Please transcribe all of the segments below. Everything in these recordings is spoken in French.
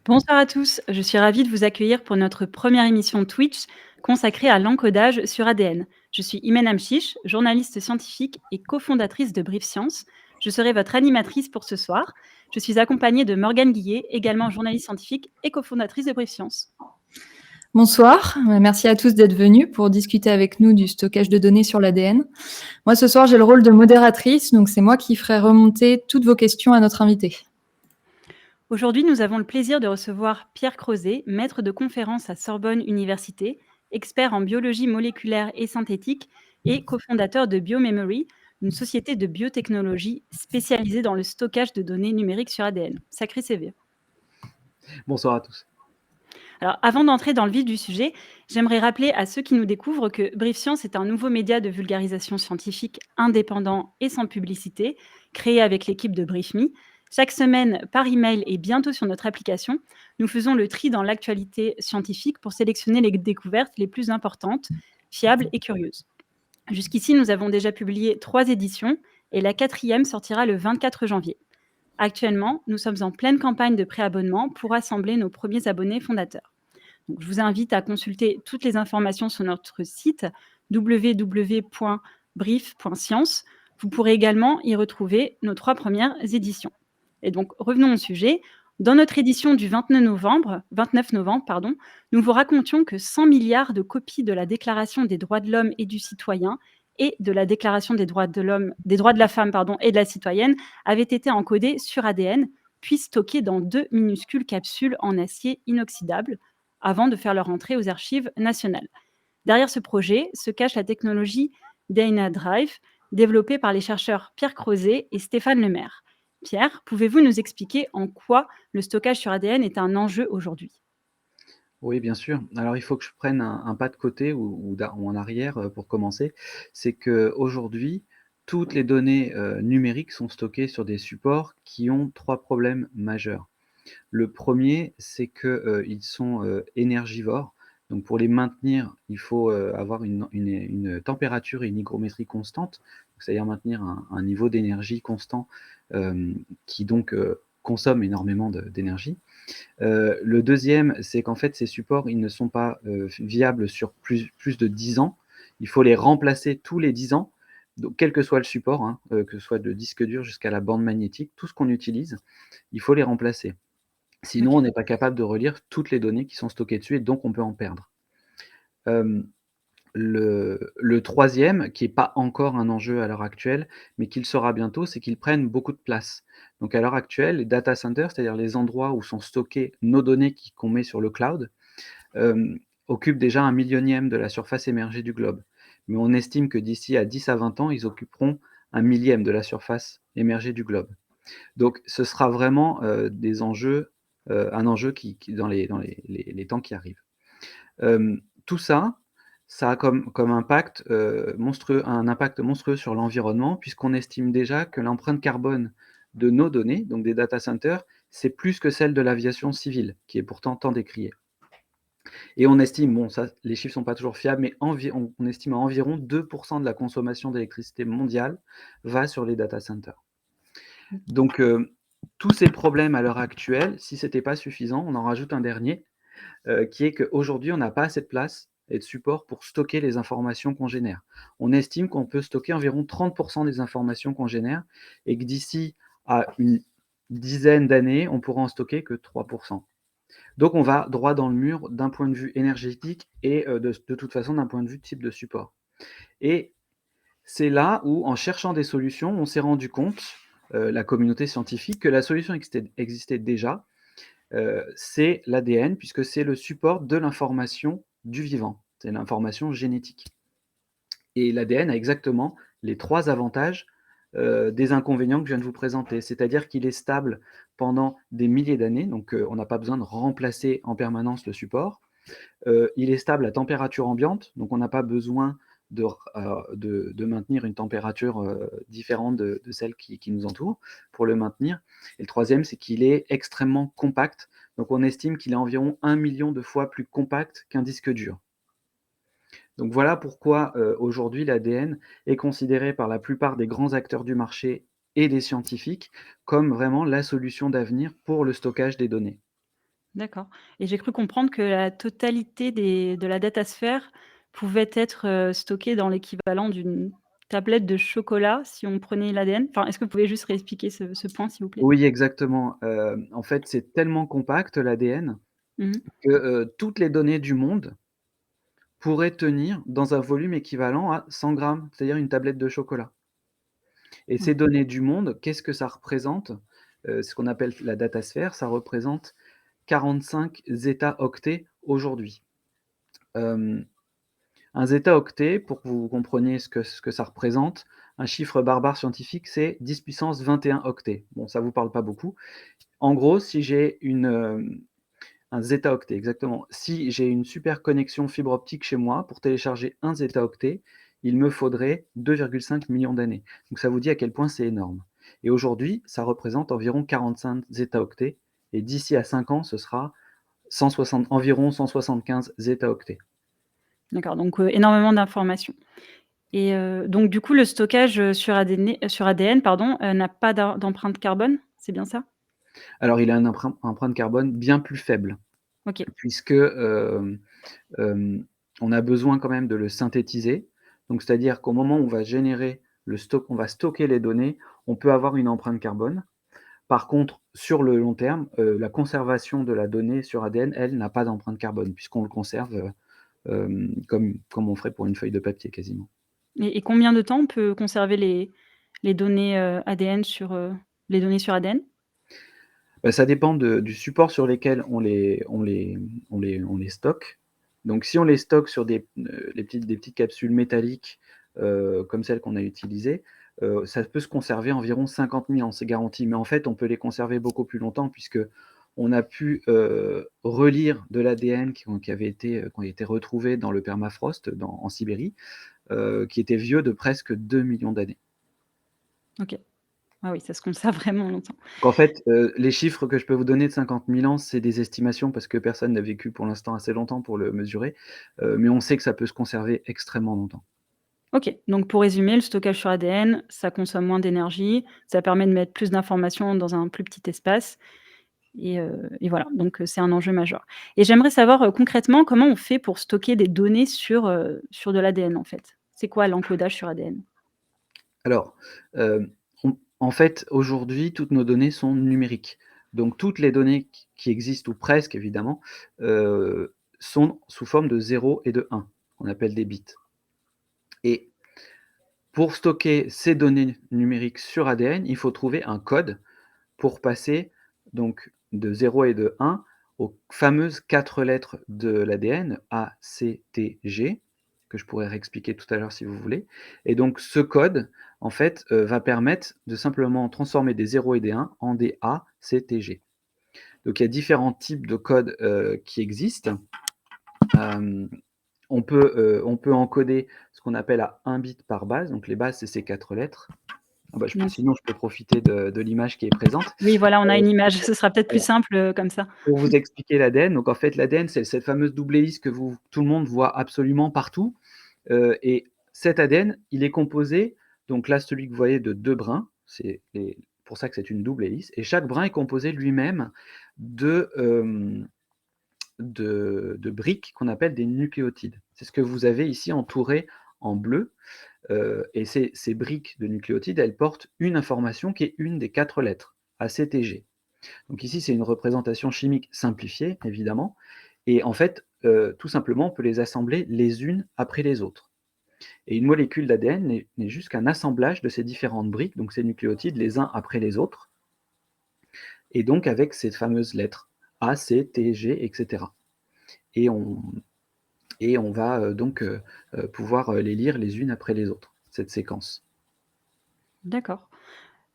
Bonsoir à tous, je suis ravie de vous accueillir pour notre première émission Twitch consacrée à l'encodage sur ADN. Je suis Imen Amchiche, journaliste scientifique et cofondatrice de Brief Science. Je serai votre animatrice pour ce soir. Je suis accompagnée de Morgane Guillet, également journaliste scientifique et cofondatrice de Brief Science. Bonsoir, merci à tous d'être venus pour discuter avec nous du stockage de données sur l'ADN. Moi, ce soir, j'ai le rôle de modératrice, donc c'est moi qui ferai remonter toutes vos questions à notre invité. Aujourd'hui, nous avons le plaisir de recevoir Pierre Crozet, maître de conférence à Sorbonne Université, expert en biologie moléculaire et synthétique et cofondateur de BioMemory, une société de biotechnologie spécialisée dans le stockage de données numériques sur ADN. Sacré CV. Bonsoir à tous. Alors, avant d'entrer dans le vif du sujet, j'aimerais rappeler à ceux qui nous découvrent que Brief Science est un nouveau média de vulgarisation scientifique indépendant et sans publicité, créé avec l'équipe de BriefMe. Chaque semaine, par email et bientôt sur notre application, nous faisons le tri dans l'actualité scientifique pour sélectionner les découvertes les plus importantes, fiables et curieuses. Jusqu'ici, nous avons déjà publié 3 éditions et la 4e sortira le 24 janvier. Actuellement, nous sommes en pleine campagne de préabonnement pour rassembler nos premiers abonnés fondateurs. Donc, je vous invite à consulter toutes les informations sur notre site www.brief.science. Vous pourrez également y retrouver nos 3 premières éditions. Et donc, revenons au sujet. Dans notre édition du 29 novembre, nous vous racontions que 100 milliards de copies de la Déclaration des droits de l'homme et du citoyen et de la Déclaration des droits de la femme et de la citoyenne avaient été encodées sur ADN, puis stockées dans 2 minuscules capsules en acier inoxydable avant de faire leur entrée aux archives nationales. Derrière ce projet se cache la technologie DynaDrive, développée par les chercheurs Pierre Crozet et Stéphane Lemaire. Pierre, pouvez-vous nous expliquer en quoi le stockage sur ADN est un enjeu aujourd'hui ? Oui, bien sûr. Alors, il faut que je prenne un pas de côté ou en arrière pour commencer. C'est qu'aujourd'hui, toutes les données numériques sont stockées sur des supports qui ont 3 problèmes majeurs. Le premier, c'est qu'ils sont énergivores. Donc, pour les maintenir, il faut avoir une température et une hygrométrie constante, c'est-à-dire maintenir un niveau d'énergie constant qui donc consomme énormément d'énergie. Le deuxième, c'est qu'en fait, ces supports, ils ne sont pas viables sur plus de 10 ans. Il faut les remplacer tous les 10 ans, donc quel que soit le support, hein, que ce soit le disque dur jusqu'à la bande magnétique, tout ce qu'on utilise, il faut les remplacer. Sinon, Ok. on n'est pas capable de relire toutes les données qui sont stockées dessus et donc on peut en perdre. Hem, le troisième, qui est pas encore un enjeu à l'heure actuelle, mais qui le sera bientôt, c'est qu'ils prennent beaucoup de place. Donc à l'heure actuelle, les data centers, c'est-à-dire les endroits où sont stockées nos données qu'on met sur le cloud, occupent déjà 1/1000e de la surface émergée du globe. Mais on estime que d'ici à 10 à 20 ans, ils occuperont 1/1000e de la surface émergée du globe. Donc ce sera vraiment, des enjeux, un enjeu qui dans les temps qui arrivent. Tout ça, ça a comme impact, monstrueux un impact monstrueux sur l'environnement puisqu'on estime déjà que l'empreinte carbone de nos données, donc des data centers, c'est plus que celle de l'aviation civile, qui est pourtant tant décriée. Et on estime, bon ça, les chiffres sont pas toujours fiables, mais on estime à environ 2 de la consommation d'électricité mondiale va sur les data centers. Donc, tous ces problèmes à l'heure actuelle, si c'était pas suffisant, on en rajoute un dernier, qui est qu'aujourd'hui, on n'a pas assez de place et de support pour stocker les informations qu'on génère. On estime qu'on peut stocker environ 30 des informations qu'on génère et que d'ici à une dizaine d'années, on pourra en stocker que 3. Donc on va droit dans le mur d'un point de vue énergétique et de toute façon d'un point de vue type de support. Et c'est là où, en cherchant des solutions, on s'est rendu compte, la communauté scientifique, que la solution existait déjà, c'est l'ADN puisque c'est le support de l'information du vivant, c'est l'information génétique. Et l'ADN a exactement les 3 avantages, des inconvénients que je viens de vous présenter. C'est-à-dire qu'il est stable pendant des milliers d'années, donc on n'a pas besoin de remplacer en permanence le support. Il est stable à température ambiante, donc on n'a pas besoin de maintenir une température différente de celle qui nous entoure pour le maintenir. Et le troisième, c'est qu'il est extrêmement compact, donc on estime qu'il est environ 1 million de fois plus compact qu'un disque dur. Donc voilà pourquoi aujourd'hui l'ADN est considéré par la plupart des grands acteurs du marché et des scientifiques comme vraiment la solution d'avenir pour le stockage des données. D'accord, et j'ai cru comprendre que la totalité de la datasphère pouvait être, stockée dans l'équivalent d'une tablette de chocolat si on prenait l'ADN. Enfin, est-ce que vous pouvez juste réexpliquer ce point, s'il vous plaît? Oui, exactement. En fait, c'est tellement compact l'ADN Mmh. que, toutes les données du monde pourraient tenir dans un volume équivalent à 100 grammes, c'est-à-dire une tablette de chocolat. Et Ouais. ces données du monde, qu'est-ce que ça représente? Ce qu'on appelle la datasphère, ça représente 45 zeta-octets aujourd'hui. Hem, un zeta-octet, pour que vous compreniez ce que ça représente, un chiffre barbare scientifique, c'est 10 puissance 21 octets. Bon, ça vous parle pas beaucoup. En gros, si j'ai un zeta-octet, exactement. Si j'ai une super connexion fibre optique chez moi, pour télécharger un zeta-octet, il me faudrait 2,5 millions d'années. Donc ça vous dit à quel point c'est énorme. Et aujourd'hui, ça représente environ 45 zeta-octets, et d'ici à 5 ans, ce sera environ 175 zeta-octets. D'accord, donc énormément d'informations, et donc du coup, le stockage, sur ADN, pardon, n'a pas d'empreinte carbone, c'est bien ça? Alors il a une empreinte carbone bien plus faible, OK. puisque, on a besoin quand même de le synthétiser. Donc c'est-à-dire qu'au moment où on va stocker les données, on peut avoir une empreinte carbone. Par contre, sur le long terme, la conservation de la donnée sur ADN, elle, n'a pas d'empreinte carbone puisqu'on le conserve, comme on ferait pour une feuille de papier quasiment. Et combien de temps on peut conserver les données, ADN les données sur ADN? Bah, ça dépend du support sur lesquels on les stocke. Donc si on les stocke sur des petites capsules métalliques, comme celles qu'on a utilisées, ça peut se conserver environ 50 000 ans, c'est garanti. Mais en fait, on peut les conserver beaucoup plus longtemps puisqu'on a pu, relire de l'ADN qui ont été retrouvés dans le permafrost en Sibérie, qui était vieux de presque 2 millions d'années. OK. Ah oui, ça se conserve vraiment longtemps. Donc en fait, les chiffres que je peux vous donner de 50 000 ans, c'est des estimations parce que personne n'a vécu pour l'instant assez longtemps pour le mesurer, mais on sait que ça peut se conserver extrêmement longtemps. OK, donc pour résumer, le stockage sur ADN, ça consomme moins d'énergie, ça permet de mettre plus d'informations dans un plus petit espace, et voilà, donc c'est un enjeu majeur, et j'aimerais savoir, concrètement, comment on fait pour stocker des données sur de l'ADN, en fait? C'est quoi l'encodage sur ADN? Alors, en fait, aujourd'hui, toutes nos données sont numériques. Donc toutes les données qui existent ou presque évidemment, sont sous forme de 0 et de 1, qu'on appelle des bits, et pour stocker ces données numériques sur ADN, il faut trouver un code pour passer donc de 0 et de 1 aux fameuses 4 lettres de l'ADN, A, C, T, G, que je pourrais réexpliquer tout à l'heure si vous voulez. Et donc ce code, en fait, va permettre de simplement transformer des 0 et des 1 en des A, C, T, G. Donc il y a différents types de codes, qui existent. Hem, on peut encoder ce qu'on appelle à 1 bit par base, donc les bases, c'est ces 4 lettres. Ah bah, Donc sinon je peux profiter de l'image qui est présente. oui, voilà, on a Heu, une image, ce sera peut-être plus voilà. simple, comme ça. Pour vous expliquer l'ADN, donc en fait l'ADN, c'est cette fameuse double hélice que tout le monde voit absolument partout, et cet ADN, il est composé, donc là celui que vous voyez, de 2 brins, c'est pour ça que c'est une double hélice, et chaque brin est composé lui-même de, de briques qu'on appelle des nucléotides. C'est ce que vous avez ici entouré en bleu, et ces briques de nucléotides, elles portent une information qui est une des 4 lettres, ACTG. Donc ici, c'est une représentation chimique simplifiée, évidemment, et en fait, tout simplement, on peut les assembler les unes après les autres. Et une molécule d'ADN n'est juste qu'un assemblage de ces différentes briques, donc ces nucléotides, les uns après les autres, et donc avec ces fameuses lettres A, C, T, G, etc. Et on va donc pouvoir les lire les unes après les autres, cette séquence. D'accord.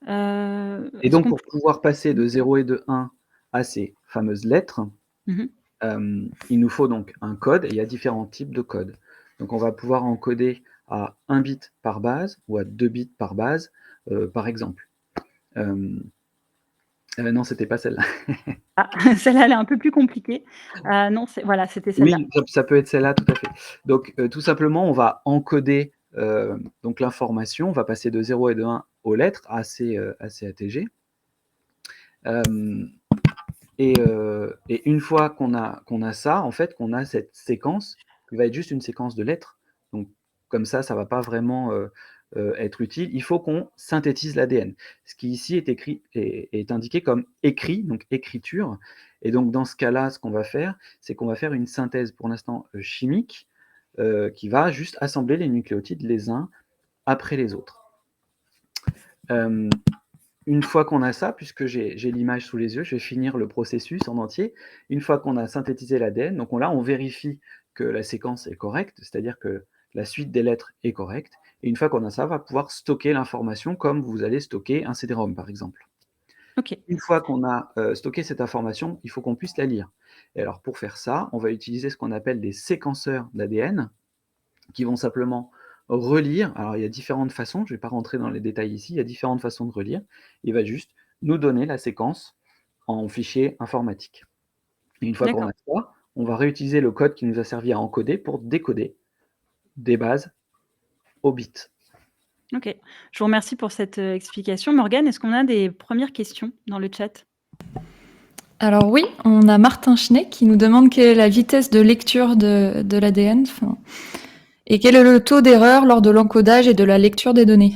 Et Est-ce donc qu'on pour peut pouvoir passer mmh. de 0 et de 1 à ces fameuses lettres, Mmh. il nous faut donc un code, et il y a différents types de codes. Donc on va pouvoir encoder à 1 bit par base ou à 2 bits par base, par exemple. Hem, non, c'était pas celle-là. Ah, celle-là, elle est un peu plus compliquée. Non, voilà, c'était celle-là. Oui, ça peut être celle-là, tout à fait. Donc tout simplement, on va encoder, donc l'information, on va passer de 0 et de 1 aux lettres A, C, A, T, G. Hem Et une fois qu'on a ça, en fait, qu'on a cette séquence, qui va être juste une séquence de lettres, donc comme ça va pas vraiment, être utile. Il faut qu'on synthétise l'ADN. Ce qui ici est indiqué comme écrit, donc écriture, et donc dans ce cas-là, ce qu'on va faire, c'est qu'on va faire une synthèse pour l'instant, chimique, qui va juste assembler les nucléotides les uns après les autres. Hem Une fois qu'on a ça, puisque j'ai l'image sous les yeux, je vais finir le processus en entier. Une fois qu'on a synthétisé l'ADN, donc on vérifie que la séquence est correcte, c'est-à-dire que la suite des lettres est correcte, et une fois qu'on a ça, on va pouvoir stocker l'information comme vous allez stocker un CD-ROM, par exemple. OK. Une fois qu'on a, stocké cette information, il faut qu'on puisse la lire. Et alors pour faire ça, on va utiliser ce qu'on appelle des séquenceurs d'ADN qui vont simplement relire. Alors, il y a différentes façons, je ne vais pas rentrer dans les détails ici, il y a différentes façons de relire. Il va juste nous donner la séquence en fichier informatique. Et une fois qu'on D'accord. a ça, on va réutiliser le code qui nous a servi à encoder pour décoder des bases au bit. OK. Je vous remercie pour cette, explication. Morgane, est-ce qu'on a des premières questions dans le chat? Alors oui, on a Martin Schneck qui nous demande quelle est la vitesse de lecture de l'ADN, et quel est le taux d'erreur lors de l'encodage et de la lecture des données.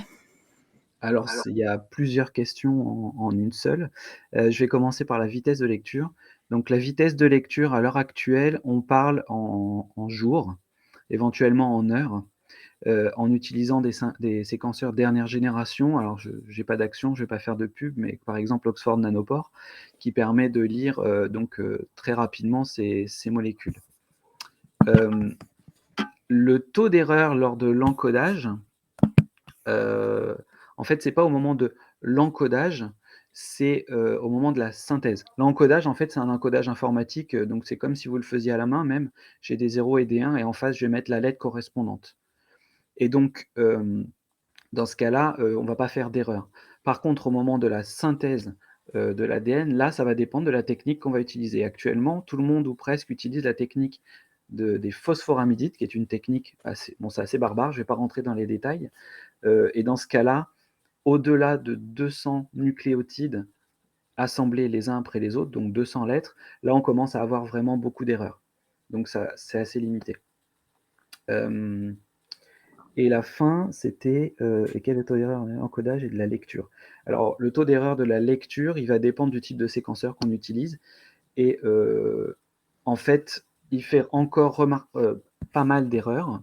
Alors, il y a plusieurs questions en une seule. Je vais commencer par la vitesse de lecture. Donc la vitesse de lecture à l'heure actuelle, on parle en jours, éventuellement en heures. En utilisant des séquenceurs dernière génération. Alors je n'ai pas d'action, je ne vais pas faire de pub, mais par exemple Oxford Nanopore, qui permet de lire très rapidement ces molécules. Le taux d'erreur lors de l'encodage, en fait, c'est pas au moment de l'encodage, c'est au moment de la synthèse. L'encodage, en fait, c'est un encodage informatique, donc c'est comme si vous le faisiez à la main même. J'ai des 0 et des 1 et en face, je vais mettre la lettre correspondante. Et donc, dans ce cas-là, on ne va pas faire d'erreur. Par contre, au moment de la synthèse, de l'ADN, là, ça va dépendre de la technique qu'on va utiliser. Actuellement, tout le monde ou presque utilise la technique des phosphoramidites, qui est une technique c'est assez barbare, je ne vais pas rentrer dans les détails. Et dans ce cas-là, au-delà de 200 nucléotides assemblés les uns après les autres, donc 200 lettres, là, on commence à avoir vraiment beaucoup d'erreurs. Donc ça, c'est assez limité. Et la fin, c'était et quel est le taux d'erreur en encodage et de la lecture? Alors, le taux d'erreur de la lecture, il va dépendre du type de séquenceur qu'on utilise. Et en fait, il fait encore pas mal d'erreurs.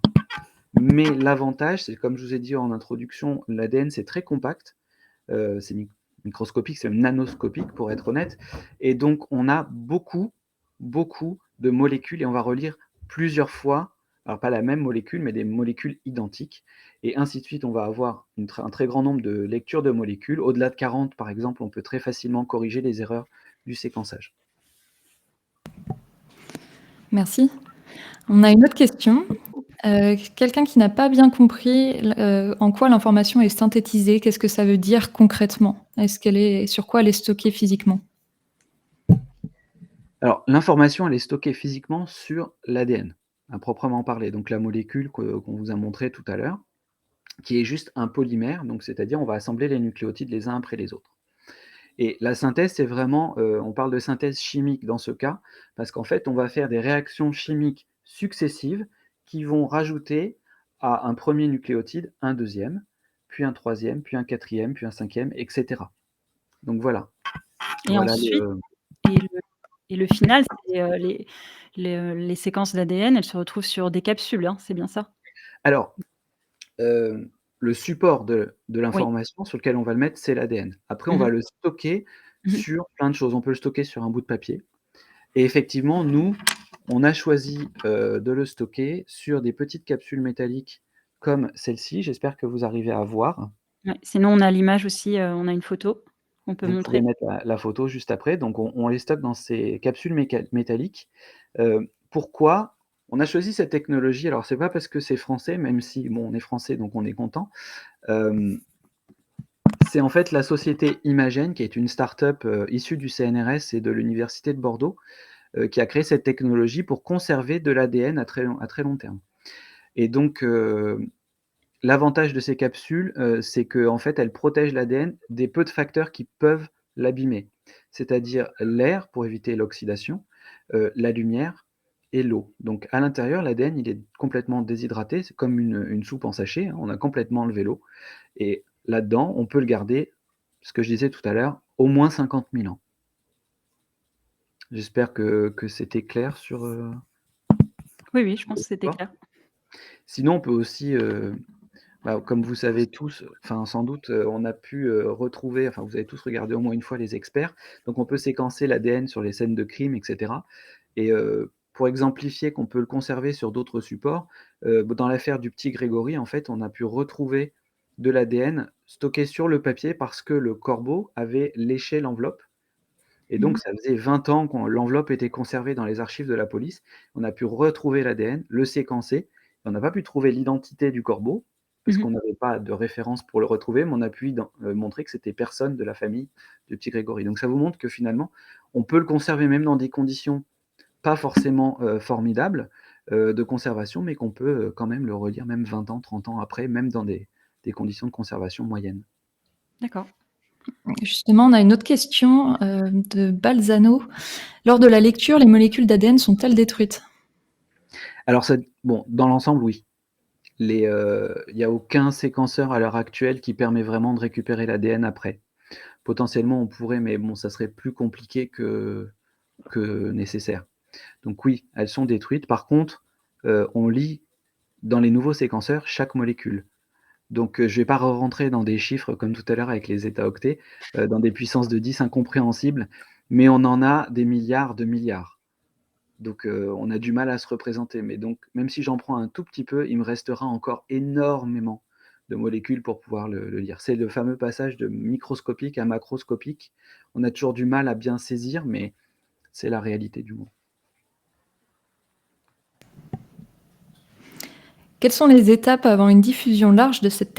Mais l'avantage, c'est comme je vous ai dit en introduction, l'ADN, c'est très compact. C'est microscopique, c'est même nanoscopique, pour être honnête. Et donc, on a beaucoup, beaucoup de molécules et on va relire plusieurs fois, alors pas la même molécule, mais des molécules identiques. Et ainsi de suite, on va avoir un très grand nombre de lectures de molécules. Au-delà de 40, par exemple, on peut très facilement corriger les erreurs du séquençage. Merci. On a une autre question. Quelqu'un qui n'a pas bien compris en quoi l'information est synthétisée, qu'est-ce que ça veut dire concrètement? Sur quoi elle est stockée physiquement? Alors, l'information, elle est stockée physiquement sur l'ADN, à proprement parler. Donc la molécule qu'on vous a montrée tout à l'heure, qui est juste un polymère, donc c'est-à-dire on va assembler les nucléotides les uns après les autres. Et la synthèse, c'est vraiment, on parle de synthèse chimique dans ce cas, parce qu'en fait, on va faire des réactions chimiques successives qui vont rajouter à un premier nucléotide un deuxième, puis un troisième, puis un quatrième, puis un cinquième, etc. Donc voilà. Et Voilà ensuite le. le final, c'est, les séquences d'ADN, elles se retrouvent sur des capsules, hein, c'est bien ça? Alors, le support de Oui. l'information sur lequel on va le mettre, c'est l'ADN. Après, on Mmh va mh. le stocker Mmh. sur plein de choses. On peut le stocker sur un bout de papier. Et effectivement, nous, on a choisi, de le stocker sur des petites capsules métalliques comme celle-ci. J'espère que vous arrivez à voir. Ouais, sinon on a l'image aussi, on a une photo qu'on peut Vous pouvez montrer. mettre la photo juste après. Donc on les stocke dans ces capsules métalliques. Pourquoi? On a choisi cette technologie, alors c'est pas parce que c'est français, même si bon, on est français, donc on est content. C'est en fait la société Imagen, qui est une start-up, issue du CNRS et de l'université de Bordeaux, qui a créé cette technologie pour conserver de l'ADN à très long terme. Et donc, l'avantage de ces capsules, c'est qu'en fait, elles protègent l'ADN des peu de facteurs qui peuvent l'abîmer. C'est-à-dire l'air pour éviter l'oxydation, la lumière et l'eau. Donc à l'intérieur, l'ADN, il est complètement déshydraté, c'est comme une soupe en sachet, hein, on a complètement enlevé l'eau et là-dedans, on peut le garder, ce que je disais tout à l'heure, au moins 50 000 ans. J'espère que c'était clair sur, Oui, oui, je pense le que c'était support. clair. Sinon, on peut aussi, comme vous savez tous, enfin sans doute, on a pu, retrouver, enfin vous avez tous regardé au moins une fois Les Experts, donc on peut séquencer l'ADN sur les scènes de crime et cetera et pour exemplifier qu'on peut le conserver sur d'autres supports, dans l'affaire du petit Grégory, en fait, on a pu retrouver de l'ADN stocké sur le papier parce que le corbeau avait léché l'enveloppe et Mmh. donc ça faisait 20 ans que l'enveloppe était conservée dans les archives de la police. On a pu retrouver l'ADN, le séquencer. On n'a pas pu trouver l'identité du corbeau, parce Mmh. qu'on n'avait pas de référence pour le retrouver, mais on a pu montrer que c'était personne de la famille de petit Grégory. Donc ça vous montre que finalement, on peut le conserver même dans des conditions pas forcément formidables de conservation, mais qu'on peut quand même le relire même 20 ans, 30 ans après, même dans des conditions de conservation moyennes. D'accord. Justement, on a une autre question, de Balzano. Lors de la lecture, les molécules d'ADN sont-elles détruites? Alors ça, bon, dans l'ensemble, oui. Il y a aucun séquenceur à l'heure actuelle qui permet vraiment de récupérer l'ADN après. Potentiellement, on pourrait, mais bon, ça serait plus compliqué que nécessaire. Donc oui, elles sont détruites. Par contre, on lit dans les nouveaux séquenceurs chaque molécule. Donc, je vais pas rentrer dans des chiffres comme tout à l'heure avec les états-octets, dans des puissances de 10 incompréhensibles, mais on en a des milliards de milliards. Donc, on a du mal à se représenter. Mais donc, même si j'en prends un tout petit peu, il me restera encore énormément de molécules pour pouvoir le lire. C'est le fameux passage de microscopique à macroscopique. On a toujours du mal à bien saisir, mais c'est la réalité du monde. Quelles sont les étapes avant une diffusion large de cette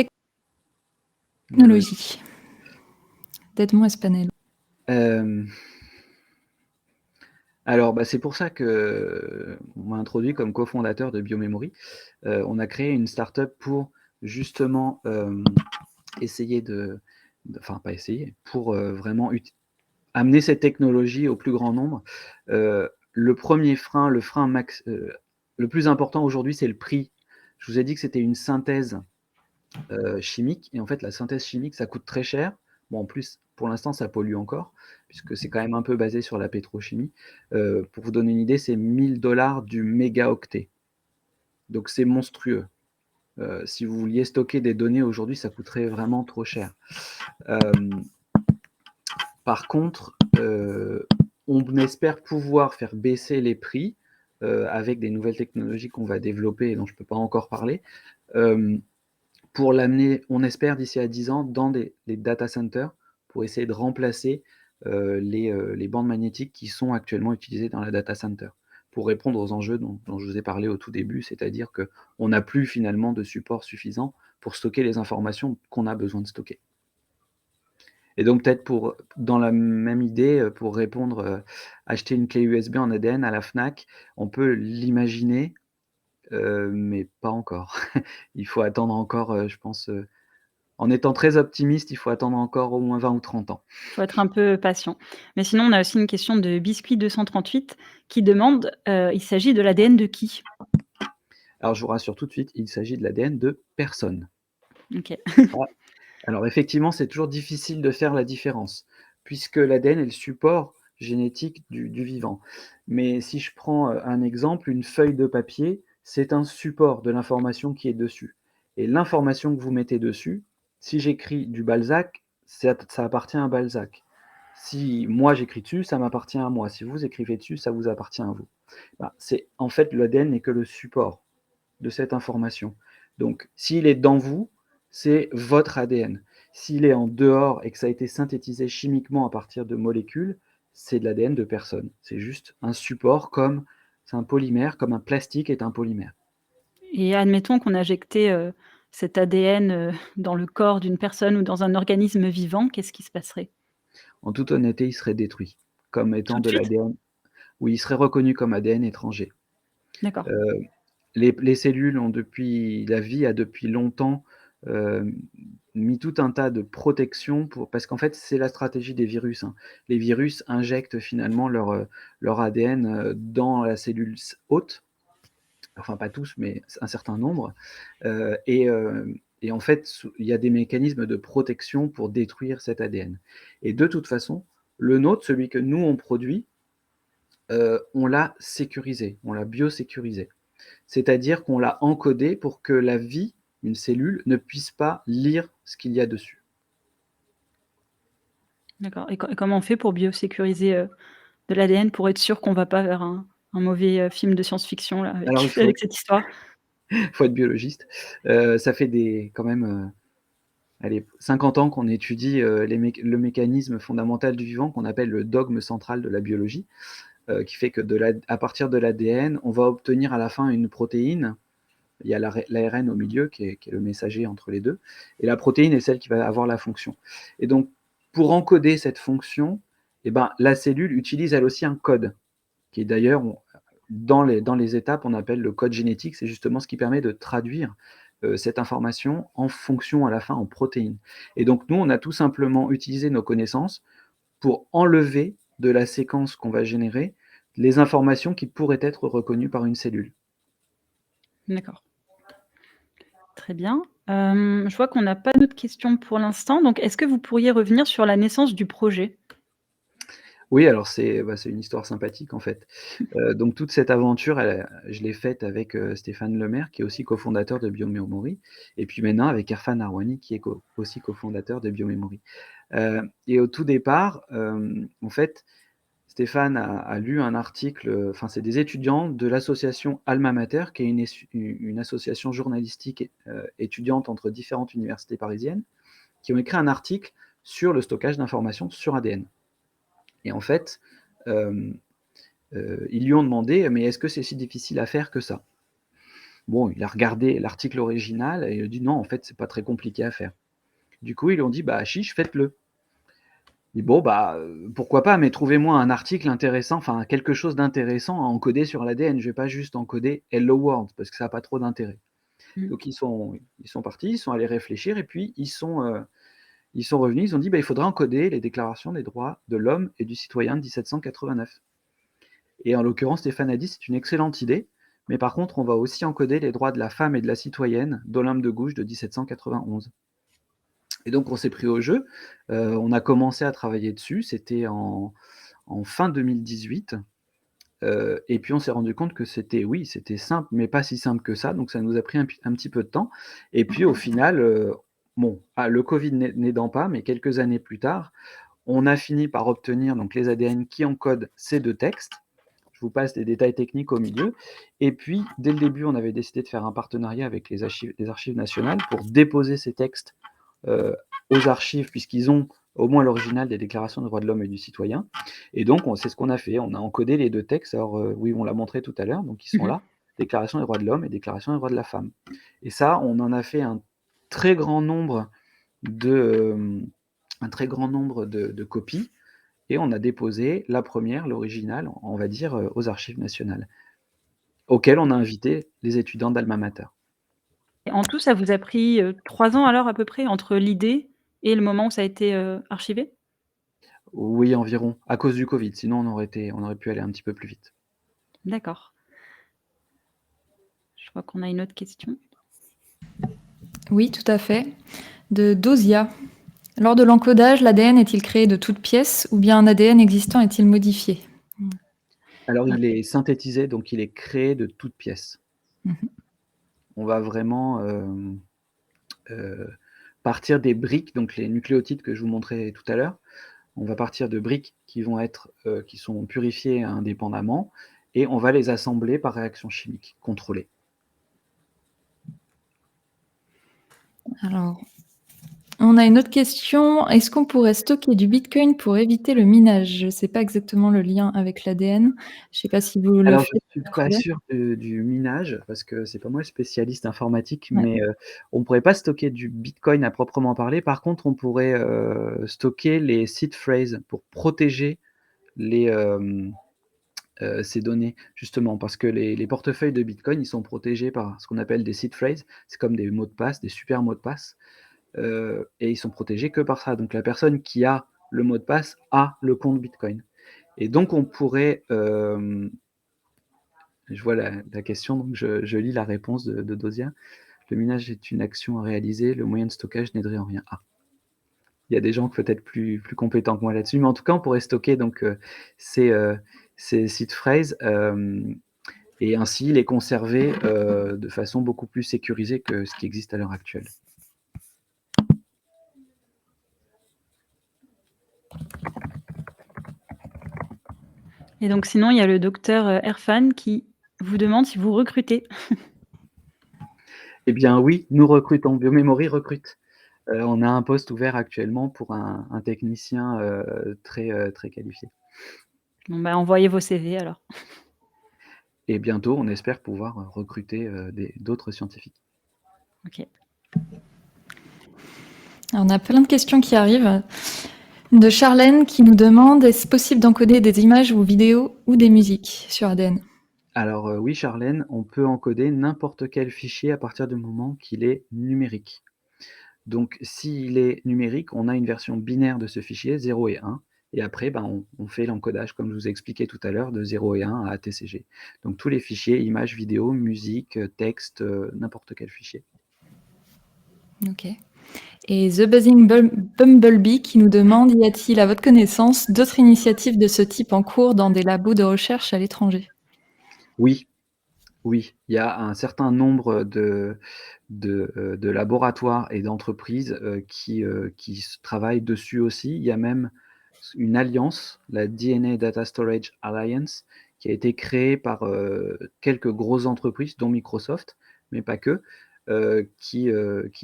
technologie? D'Edmond Espanel. Hem, alors, bah, c'est pour ça qu'on m'a introduit comme cofondateur de Biomemory. On a créé une start-up pour justement, essayer enfin pas essayer, pour, vraiment amener cette technologie au plus grand nombre. Le premier frein, le plus important aujourd'hui, c'est le prix. Je vous ai dit que c'était une synthèse chimique et en fait, la synthèse chimique, ça coûte très cher. Bon, en plus, pour l'instant, ça pollue encore puisque c'est quand même un peu basé sur la pétrochimie. Pour vous donner une idée, c'est 1 000 $ du mégaoctet. Donc c'est monstrueux. Si vous vouliez stocker des données aujourd'hui, ça coûterait vraiment trop cher. Par contre, on espère pouvoir faire baisser les prix, avec des nouvelles technologies qu'on va développer et dont je ne peux pas encore parler, pour l'amener, on espère d'ici à 10 ans, dans les data centers pour essayer de remplacer, les bandes magnétiques qui sont actuellement utilisées dans la data center. Pour répondre aux enjeux dont je vous ai parlé au tout début, c'est-à-dire qu'on n'a plus finalement de support suffisant pour stocker les informations qu'on a besoin de stocker. Et donc peut-être dans la même idée, pour répondre, acheter une clé USB en ADN à la Fnac, on peut l'imaginer, mais pas encore. Il faut attendre encore, je pense, en étant très optimiste, il faut attendre encore au moins 20 ou 30 ans. Faut être un peu patient. Mais sinon, on a aussi une question de Biscuit 238 qui demande, il s'agit de l'ADN de qui? Alors je vous rassure tout de suite, il s'agit de l'ADN de personne. OK. Ah, alors effectivement, c'est toujours difficile de faire la différence, puisque l'ADN est le support génétique du vivant. Mais si je prends, un exemple, une feuille de papier, c'est un support de l'information qui est dessus et l'information que vous mettez dessus, si j'écris du Balzac, ça appartient à Balzac. Si moi j'écris dessus, ça m'appartient à moi. Si vous écrivez dessus, ça vous appartient à vous. Bah, c'est en fait, l'ADN n'est que le support de cette information. Donc s'il est dans vous, c'est votre ADN. S'il est en dehors et que ça a été synthétisé chimiquement à partir de molécules, c'est de l'ADN de personne. C'est juste un support c'est un polymère, comme un plastique est un polymère. Et admettons qu'on injectait, cet ADN, dans le corps d'une personne ou dans un organisme vivant, qu'est-ce qui se passerait? En toute honnêteté, il serait détruit, comme étant Tout de de suite? l'ADN. Oui, il serait reconnu comme ADN étranger. D'accord. Les cellules ont depuis la vie a depuis longtemps, hem, mis tout un tas de protections parce qu'en fait, c'est la stratégie des virus, hein. Les virus injectent finalement leur ADN, dans la cellule hôte, enfin pas tous, mais un certain nombre, et en fait, il y a des mécanismes de protection pour détruire cet ADN. Et de toute façon, le nôtre, celui que nous on produit, on l'a sécurisé, on l'a biosécurisé. C'est-à-dire qu'on l'a encodé pour que la vie, une cellule, ne puisse pas lire ce qu'il y a dessus. D'accord, et comment on fait pour biosécuriser, de l'ADN pour être sûr qu'on va pas vers un mauvais, film de science-fiction là Alors il avec cette histoire? faut être biologiste. Ça fait quand même, allez, 50 ans qu'on étudie, le mécanisme fondamental du vivant qu'on appelle le dogme central de la biologie, qui fait que à partir de l'ADN, on va obtenir à la fin une protéine. Il y a l'ARN au milieu qui est le messager entre les deux, et la protéine est celle qui va avoir la fonction. Et donc, pour encoder cette fonction, eh ben, la cellule utilise elle aussi un code, qui est d'ailleurs, dans les étapes, on appelle le code génétique. C'est justement ce qui permet de traduire cette information en fonction à la fin en protéines. Et donc, nous, on a tout simplement utilisé nos connaissances pour enlever de la séquence qu'on va générer les informations qui pourraient être reconnues par une cellule. D'accord. Très bien. Je vois qu'on n'a pas d'autres questions pour l'instant, donc est-ce que vous pourriez revenir sur la naissance du projet? Oui, alors c'est une histoire sympathique en fait. Donc toute cette aventure, je l'ai faite avec, Stéphane Lemaire, qui est aussi cofondateur de Biomemory, et puis maintenant avec Irfan Arwani, qui est aussi cofondateur de Biomemory. Et au tout départ, en fait, Stéphane a lu un article, enfin c'est des étudiants de l'association Alma Mater, qui est une association journalistique, étudiante entre différentes universités parisiennes, qui ont écrit un article sur le stockage d'informations sur ADN. Et en fait, ils lui ont demandé: «Mais est-ce que c'est si difficile à faire que ça?» Bon, il a regardé l'article original et il a dit: «Non, en fait, c'est pas très compliqué à faire». Du coup, ils lui ont dit: «Bah, chiche, faites-le». Il dit: «Bon, bah, pourquoi pas, mais trouvez-moi un article intéressant, enfin quelque chose d'intéressant à encoder sur l'ADN. Je vais pas juste encoder Hello World parce que ça a pas trop d'intérêt». Mmh. Donc ils sont partis, ils sont allés réfléchir et puis ils sont revenus, ils ont dit: «Bah, il faudrait encoder les déclarations des droits de l'homme et du citoyen de 1789». Et en l'occurrence, Stéphane a dit: «C'est une excellente idée, mais par contre, on va aussi encoder les droits de la femme et de la citoyenne d'Olympe de Gouges de 1791». Et donc on s'est pris au jeu, on a commencé à travailler dessus, c'était en fin 2018, et puis on s'est rendu compte que c'était simple, mais pas si simple que ça, donc ça nous a pris un petit peu de temps. Et puis au final, le Covid n'aidant pas, mais quelques années plus tard, on a fini par obtenir donc les ADN qui encodent ces 2 textes. Je vous passe des détails techniques au milieu. Et puis, dès le début, on avait décidé de faire un partenariat avec les archives nationales pour déposer ces textes aux archives, puisqu'ils ont au moins l'original des déclarations des droits de l'homme et du citoyen. Et donc, c'est ce qu'on a fait. On a encodé les 2 textes. Alors, oui, on l'a montré tout à l'heure, donc ils sont Mmh. là. Déclaration des droits de l'homme et déclaration des droits de la femme. Et ça, on en a fait un très grand nombre de copies, et on a déposé la première, l'original, on va dire, aux archives nationales, auxquelles on a invité les étudiants d'Alma Mater. Et en tout, ça vous a pris, 3 ans alors à peu près entre l'idée et le moment où ça a été, archivé? Oui, environ, à cause du Covid, sinon on aurait pu aller un petit peu plus vite. D'accord. Je vois qu'on a une autre question. Oui, tout à fait. De Dosia. Lors de l'encodage, l'ADN est-il créé de toutes pièces ou bien un ADN existant est-il modifié? Alors il est synthétisé, donc il est créé de toutes pièces. Mmh. On va vraiment, partir des briques, donc les nucléotides que je vous montrais tout à l'heure. On va partir de briques qui sont purifiées indépendamment, et on va les assembler par réaction chimique contrôlée. Alors, on a une autre question. Est-ce qu'on pourrait stocker du bitcoin pour éviter le minage? Je ne sais pas exactement le lien avec l'ADN. Je ne sais pas si vous le Alors je faites suis de votre pas côté? sûr du minage, parce que c'est pas moi le spécialiste informatique, Ouais. mais on pourrait pas stocker du bitcoin à proprement parler. Par contre, on pourrait, stocker les seed phrases pour protéger les, ces données, justement. Parce que les portefeuilles de bitcoin, ils sont protégés par ce qu'on appelle des seed phrases. C'est comme des mots de passe, des super mots de passe. et ils sont protégés que par ça. Donc la personne qui a le mot de passe a le compte Bitcoin. Et donc on pourrait, je vois la question, donc je lis la réponse de Dosia. Le minage est une action à réaliser, le moyen de stockage n'aiderait en rien. Ah, il y a des gens peut-être plus compétents que moi là-dessus, mais en tout cas, on pourrait stocker donc ces seed phrases et ainsi les conserver de façon beaucoup plus sécurisée que ce qui existe à l'heure actuelle. Et donc sinon, il y a le docteur Erfan qui vous demande si vous recrutez. Eh bien oui, nous recrutons, Biomemory recrute. On a un poste ouvert actuellement pour un technicien très qualifié. Bon, bah, envoyez vos CV alors. Et bientôt, on espère pouvoir recruter d'autres scientifiques. Ok. Alors, on a plein de questions qui arrivent. De Charlène qui nous demande: est-ce possible d'encoder des images ou vidéos ou des musiques sur ADN? Alors oui, Charlène, on peut encoder n'importe quel fichier à partir du moment qu'il est numérique. Donc s'il est numérique, on a une version binaire de ce fichier, 0 et 1, et après, on fait l'encodage, comme je vous ai expliqué tout à l'heure, de 0 et 1 à TCG. Donc tous les fichiers, images, vidéos, musique, texte, n'importe quel fichier. Ok. Et The Buzzing Bumblebee qui nous demande: y a-t-il, à votre connaissance, d'autres initiatives de ce type en cours dans des labos de recherche à l'étranger? Oui, il y a un certain nombre de laboratoires et d'entreprises qui travaillent dessus aussi. Il y a même une alliance, la DNA Data Storage Alliance, qui a été créée par quelques grosses entreprises, dont Microsoft, mais pas que, qui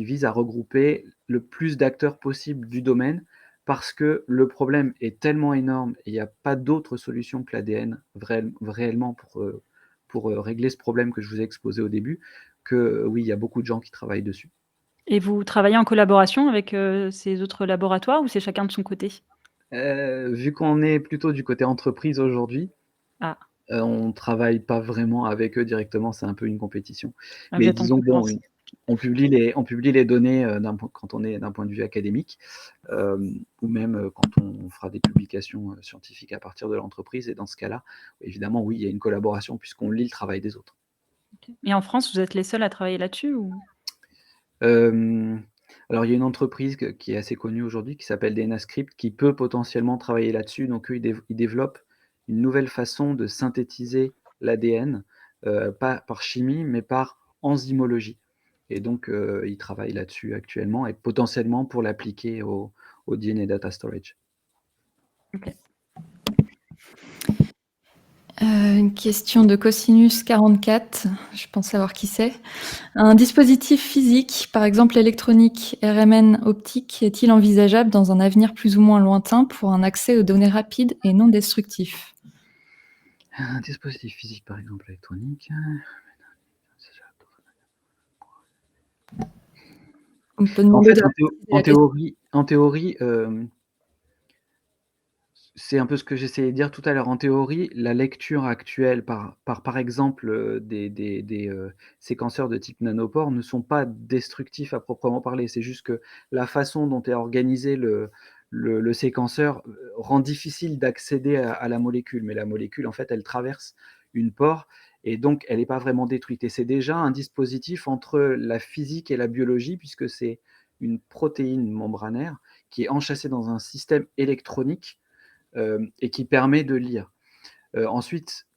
vise à regrouper le plus d'acteurs possible du domaine, parce que le problème est tellement énorme et il n'y a pas d'autre solution que l'ADN réellement pour régler ce problème que je vous ai exposé au début, que oui, il y a beaucoup de gens qui travaillent dessus. Et vous travaillez en collaboration avec ces autres laboratoires ou c'est chacun de son côté? Vu qu'on est plutôt du côté entreprise aujourd'hui, Ah, on travaille pas vraiment avec eux directement, c'est un peu une compétition. vous Mais êtes en disons que bon, concurrence. on publie les données quand on est d'un point de vue académique, ou même quand on fera des publications scientifiques à partir de l'entreprise. Et dans ce cas-là, évidemment, oui, il y a une collaboration puisqu'on lit le travail des autres. Et en France, vous êtes les seuls à travailler là-dessus ou? Alors il y a une entreprise qui est assez connue aujourd'hui qui s'appelle DNAscript qui peut potentiellement travailler là-dessus. Donc eux, ils développent une nouvelle façon de synthétiser l'ADN, pas par chimie, mais par enzymologie. Et donc ils travaillent là-dessus actuellement et potentiellement pour l'appliquer au DNA Data Storage. Ok. Une question de Cosinus44, je pense savoir qui c'est. Un dispositif physique, par exemple électronique, RMN optique, est-il envisageable dans un avenir plus ou moins lointain pour un accès aux données rapides et non destructif? Un dispositif physique, par exemple électronique. On peut En demander fait, de en la question. théorie, c'est un peu ce que j'essayais de dire tout à l'heure. En théorie, la lecture actuelle par exemple, des séquenceurs de type nanopore ne sont pas destructifs à proprement parler. C'est juste que la façon dont est organisé le séquenceur, rend difficile d'accéder à la molécule. Mais la molécule, en fait, elle traverse une pore et donc elle est pas vraiment détruite. Et c'est déjà un dispositif entre la physique et la biologie, puisque c'est une protéine membranaire qui est enchâssée dans un système électronique et qui permet de lire. Ensuite,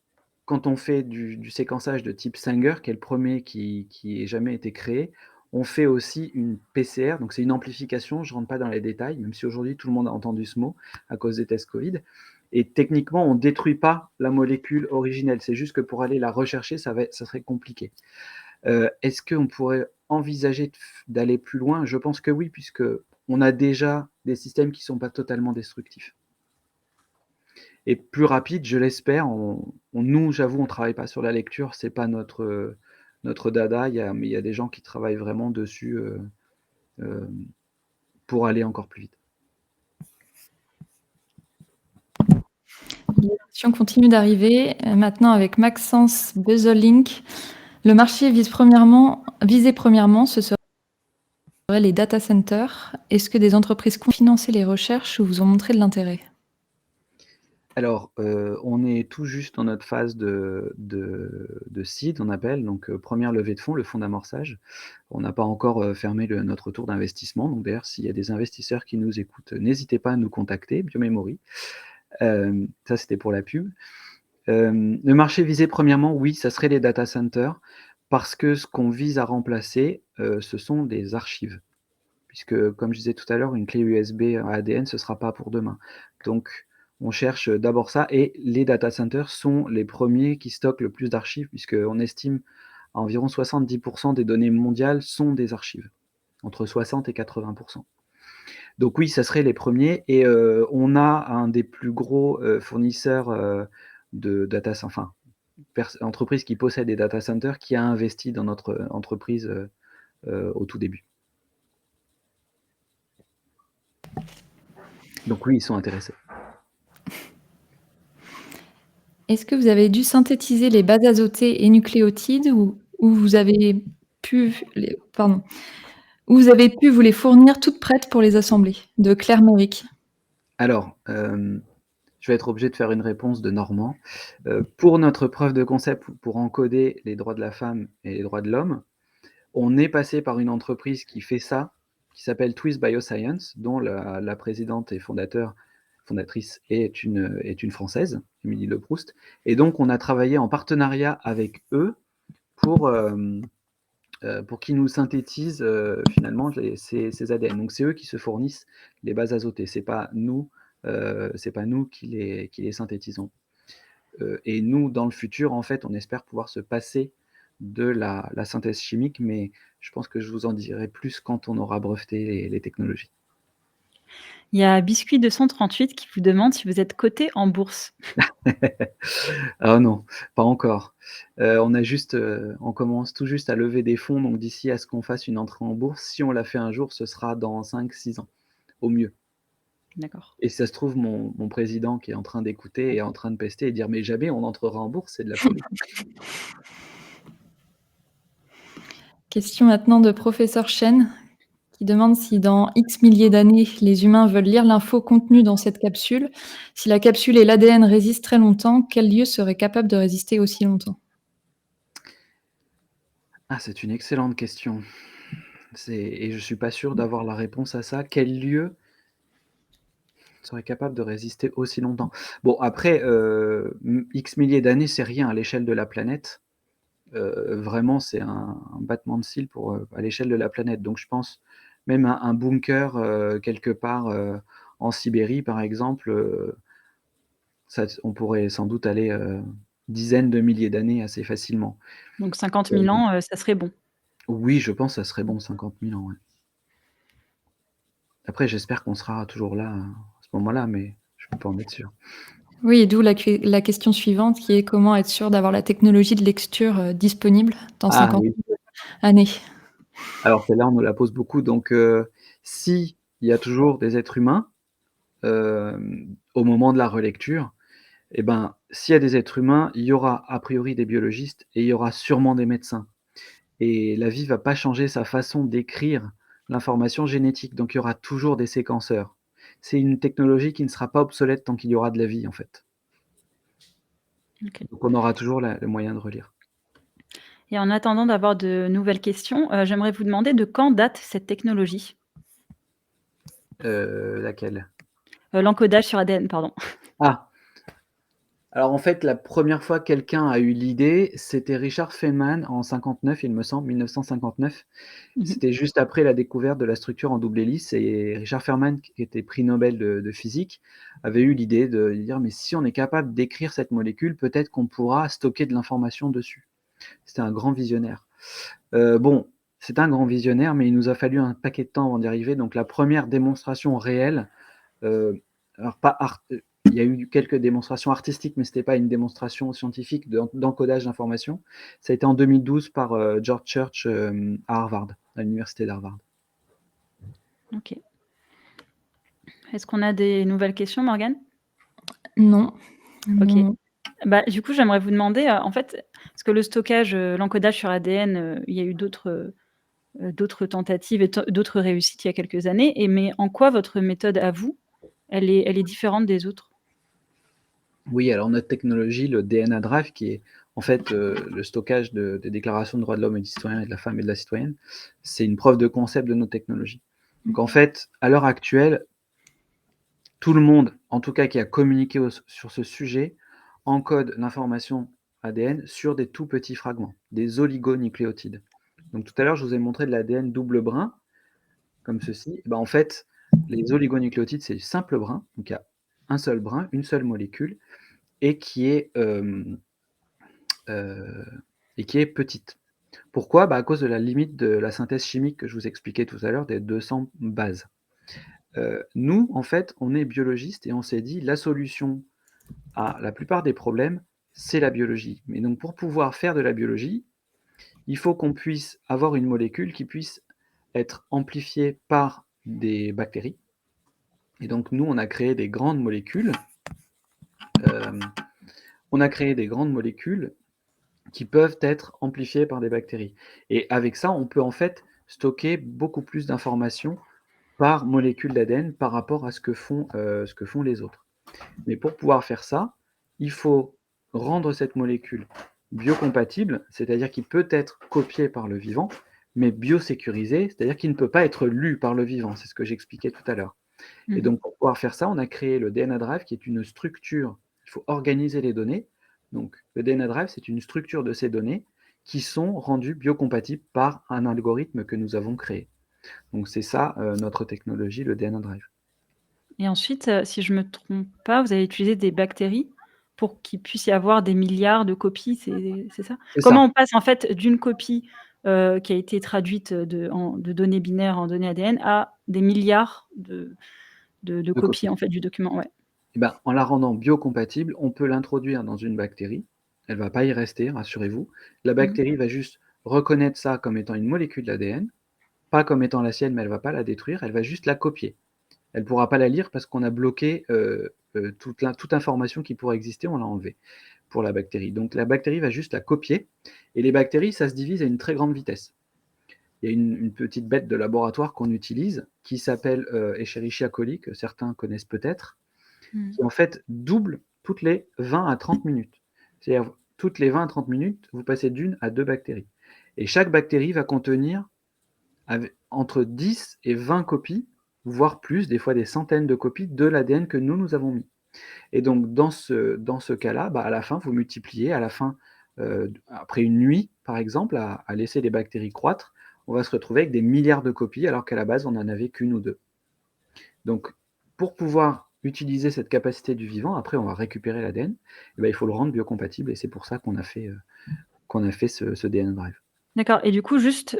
quand on fait du séquençage de type Sanger, qui est le premier qui ait jamais été créé, on fait aussi une PCR, donc c'est une amplification, je ne rentre pas dans les détails, même si aujourd'hui tout le monde a entendu ce mot à cause des tests Covid. Et techniquement, on ne détruit pas la molécule originelle, c'est juste que pour aller la rechercher, ça serait compliqué. Est-ce qu'on pourrait envisager d'aller plus loin? Je pense que oui, puisqu'on a déjà des systèmes qui ne sont pas totalement destructifs. Et plus rapide, je l'espère. Nous, j'avoue, on ne travaille pas sur la lecture, c'est pas notre dada. Mais il y a des gens qui travaillent vraiment dessus pour aller encore plus vite. Les questions continuent d'arriver. Maintenant, avec Maxence Buzzolink, le marché visé premièrement, ce serait les data centers. Est-ce que des entreprises ont financé les recherches ou vous ont montré de l'intérêt? Alors, on est tout juste dans notre phase de seed, on appelle, donc 1re levée de fonds, le fonds d'amorçage. On n'a pas encore, fermé notre tour d'investissement, donc d'ailleurs, s'il y a des investisseurs qui nous écoutent, n'hésitez pas à nous contacter, Biomemory. Ça, c'était pour la pub. Le marché visé, premièrement, oui, ça serait les data centers, parce que ce qu'on vise à remplacer, ce sont des archives. Puisque, comme je disais tout à l'heure, une clé USB à ADN, ce sera pas pour demain. Donc, on cherche d'abord ça et les data centers sont les premiers qui stockent le plus d'archives, puisqu'on estime à environ 70 des données mondiales sont des archives, entre 60 et 80. Donc oui, ça serait les premiers et on a un des plus gros, fournisseurs, de enfin, entreprises qui possèdent des data centers qui a investi dans notre entreprise, au tout début. Donc oui, ils sont intéressés. Est-ce que vous avez dû synthétiser les bases azotées et nucléotides ou vous avez pu vous les fournir toutes prêtes pour les assembler? De Claire Méric. Alors, je vais être obligé de faire une réponse de Normand. Pour notre preuve de concept, pour encoder les droits de la femme et les droits de l'homme, on est passé par une entreprise qui fait ça, qui s'appelle Twist Bioscience, dont la présidente et fondatrice est une Française, Émilie Leproust. Et donc, on a travaillé en partenariat avec eux pour qu'ils nous synthétisent finalement ces ADN. Donc, c'est eux qui se fournissent les bases azotées. C'est pas nous qui les synthétisons. Et nous, dans le futur, en fait, on espère pouvoir se passer de la synthèse chimique, mais je pense que je vous en dirai plus quand on aura breveté les technologies. Il y a Biscuit 238 qui vous demande si vous êtes coté en bourse. Ah non, pas encore. On commence tout juste à lever des fonds, donc d'ici à ce qu'on fasse une entrée en bourse, si on la fait un jour, ce sera dans 5-6 ans, au mieux. D'accord. Et si ça se trouve, mon président qui est en train d'écouter est en train de pester et dire: «Mais jamais on entrera en bourse, c'est de la folie». Question maintenant de professeur Chen, qui demande si dans X milliers d'années, les humains veulent lire l'info contenue dans cette capsule. Si la capsule et l'ADN résistent très longtemps, quel lieu serait capable de résister aussi longtemps? Ah, c'est une excellente question. Et je suis pas sûr d'avoir la réponse à ça. Quel lieu serait capable de résister aussi longtemps? Bon après, X milliers d'années, c'est rien à l'échelle de la planète. Vraiment, c'est un battement de cils à l'échelle de la planète. Donc je pense même un bunker, quelque part, en Sibérie, par exemple, on pourrait sans doute aller, dizaines de milliers d'années assez facilement. Donc 50 000 ans, ça serait bon. Oui, je pense ça serait bon 50 000 ans, ouais. Après, j'espère qu'on sera toujours là, à ce moment-là, mais je peux pas en être sûr. Oui, et d'où la question suivante qui est comment être sûr d'avoir la technologie de lecture disponible dans Ah 50 oui. années? Alors celle-là, on nous la pose beaucoup. Donc, s'il y a toujours des êtres humains, au moment de la relecture, et ben, s'il y a des êtres humains, il y aura a priori des biologistes et il y aura sûrement des médecins. Et la vie va pas changer sa façon d'écrire l'information génétique, donc il y aura toujours des séquenceurs. C'est une technologie qui ne sera pas obsolète tant qu'il y aura de la vie, en fait. OK. Donc on aura toujours le moyen de relire. Et en attendant d'avoir de nouvelles questions, j'aimerais vous demander de quand date cette technologie? Laquelle? L'encodage sur ADN, pardon. Ah! Alors en fait, la première fois que quelqu'un a eu l'idée, c'était Richard Feynman en 59, il me semble, 1959. Mmh. C'était juste après la découverte de la structure en double hélice et Richard Feynman, qui était prix Nobel de physique, avait eu l'idée de dire: «Mais si on est capable d'écrire cette molécule, peut-être qu'on pourra stocker de l'information dessus». C'était un grand visionnaire. Bon, c'est un grand visionnaire, mais il nous a fallu un paquet de temps avant d'y arriver. Donc la première démonstration réelle, alors pas art il y a eu quelques démonstrations artistiques, mais c'était pas une démonstration scientifique d'encodage d'informations. Ça a été en 2012 par, George Church, à Harvard, à l'université d'Harvard. OK. Est-ce qu'on a des nouvelles questions, Morgane? Non. OK. Non. Bah, du coup, j'aimerais vous demander, en fait, parce que le stockage, l'encodage sur ADN, il y a eu d'autres, d'autres tentatives et d'autres réussites il y a quelques années. Mais en quoi votre méthode à vous, elle est différente des autres? Oui, alors notre technologie, le DNA Drive, qui est en fait le stockage des déclarations de droits de l'homme et du citoyen et de la femme et de la citoyenne, c'est une preuve de concept de notre technologie. Donc en fait, à l'heure actuelle, tout le monde, en tout cas qui a communiqué sur ce sujet, encode l'information ADN sur des tout petits fragments, des oligonucléotides. Donc tout à l'heure, je vous ai montré de l'ADN double brin, comme ceci. Et ben, en fait, les oligonucléotides, c'est simple brin, donc il y a un seul brin, une seule molécule, et qui est, petite. Pourquoi? Bah, à cause de la limite de la synthèse chimique que je vous expliquais tout à l'heure, des 200 bases. Nous, en fait, on est biologiste et on s'est dit: «La solution à la plupart des problèmes, c'est la biologie». Mais donc pour pouvoir faire de la biologie, il faut qu'on puisse avoir une molécule qui puisse être amplifiée par des bactéries. Et donc nous, on a créé des grandes molécules, qui peuvent être amplifiées par des bactéries. Et avec ça, on peut en fait stocker beaucoup plus d'informations par molécule d'ADN par rapport à ce que font les autres. Mais pour pouvoir faire ça, il faut rendre cette molécule biocompatible, c'est-à-dire qu'il peut être copié par le vivant, mais biosécurisé, c'est-à-dire qu'il ne peut pas être lu par le vivant. C'est ce que j'expliquais tout à l'heure. Et donc, pour pouvoir faire ça, on a créé le DNA Drive, qui est une structure. Il faut organiser les données. Donc, le DNA Drive, c'est une structure de ces données qui sont rendues biocompatibles par un algorithme que nous avons créé. Donc, c'est ça notre technologie, le DNA Drive. Et ensuite, si je me trompe pas, vous avez utilisé des bactéries pour qu'il puisse y avoir des milliards de copies, c'est ça? C'est ça, Comment on passe en fait d'une copie, qui a été traduite, de données binaires en données ADN à des milliards de de copies copies. en fait du document? Ouais. Eh ben, en la rendant biocompatible, on peut l'introduire dans une bactérie. Elle ne va pas y rester, rassurez-vous. La Mmh. bactérie va juste reconnaître ça comme étant une molécule d'ADN, pas comme étant la sienne, mais elle ne va pas la détruire, elle va juste la copier. Elle ne pourra pas la lire parce qu'on a bloqué toute information qui pourrait exister, on l'a enlevée pour la bactérie. Donc la bactérie va juste la copier, et les bactéries, ça se divise à une très grande vitesse. Il y a une petite bête de laboratoire qu'on utilise qui s'appelle Escherichia coli, que certains connaissent peut-être, Mmh. qui en fait double toutes les 20 à 30 minutes. C'est-à-dire toutes les 20 à 30 minutes, vous passez d'une à deux bactéries. Et chaque bactérie va contenir entre 10 et 20 copies, voire plus, des fois des centaines de copies de l'ADN que nous avons mis. Et donc dans ce cas-là, bah, à la fin, vous multipliez, à la fin, après une nuit, par exemple, à laisser les bactéries croître, on va se retrouver avec des milliards de copies alors qu'à la base, on n'en avait qu'une ou deux. Donc, pour pouvoir utiliser cette capacité du vivant, après on va récupérer l'ADN, et ben, il faut le rendre biocompatible, et c'est pour ça qu'on a fait ce DNA Drive. D'accord, et du coup juste,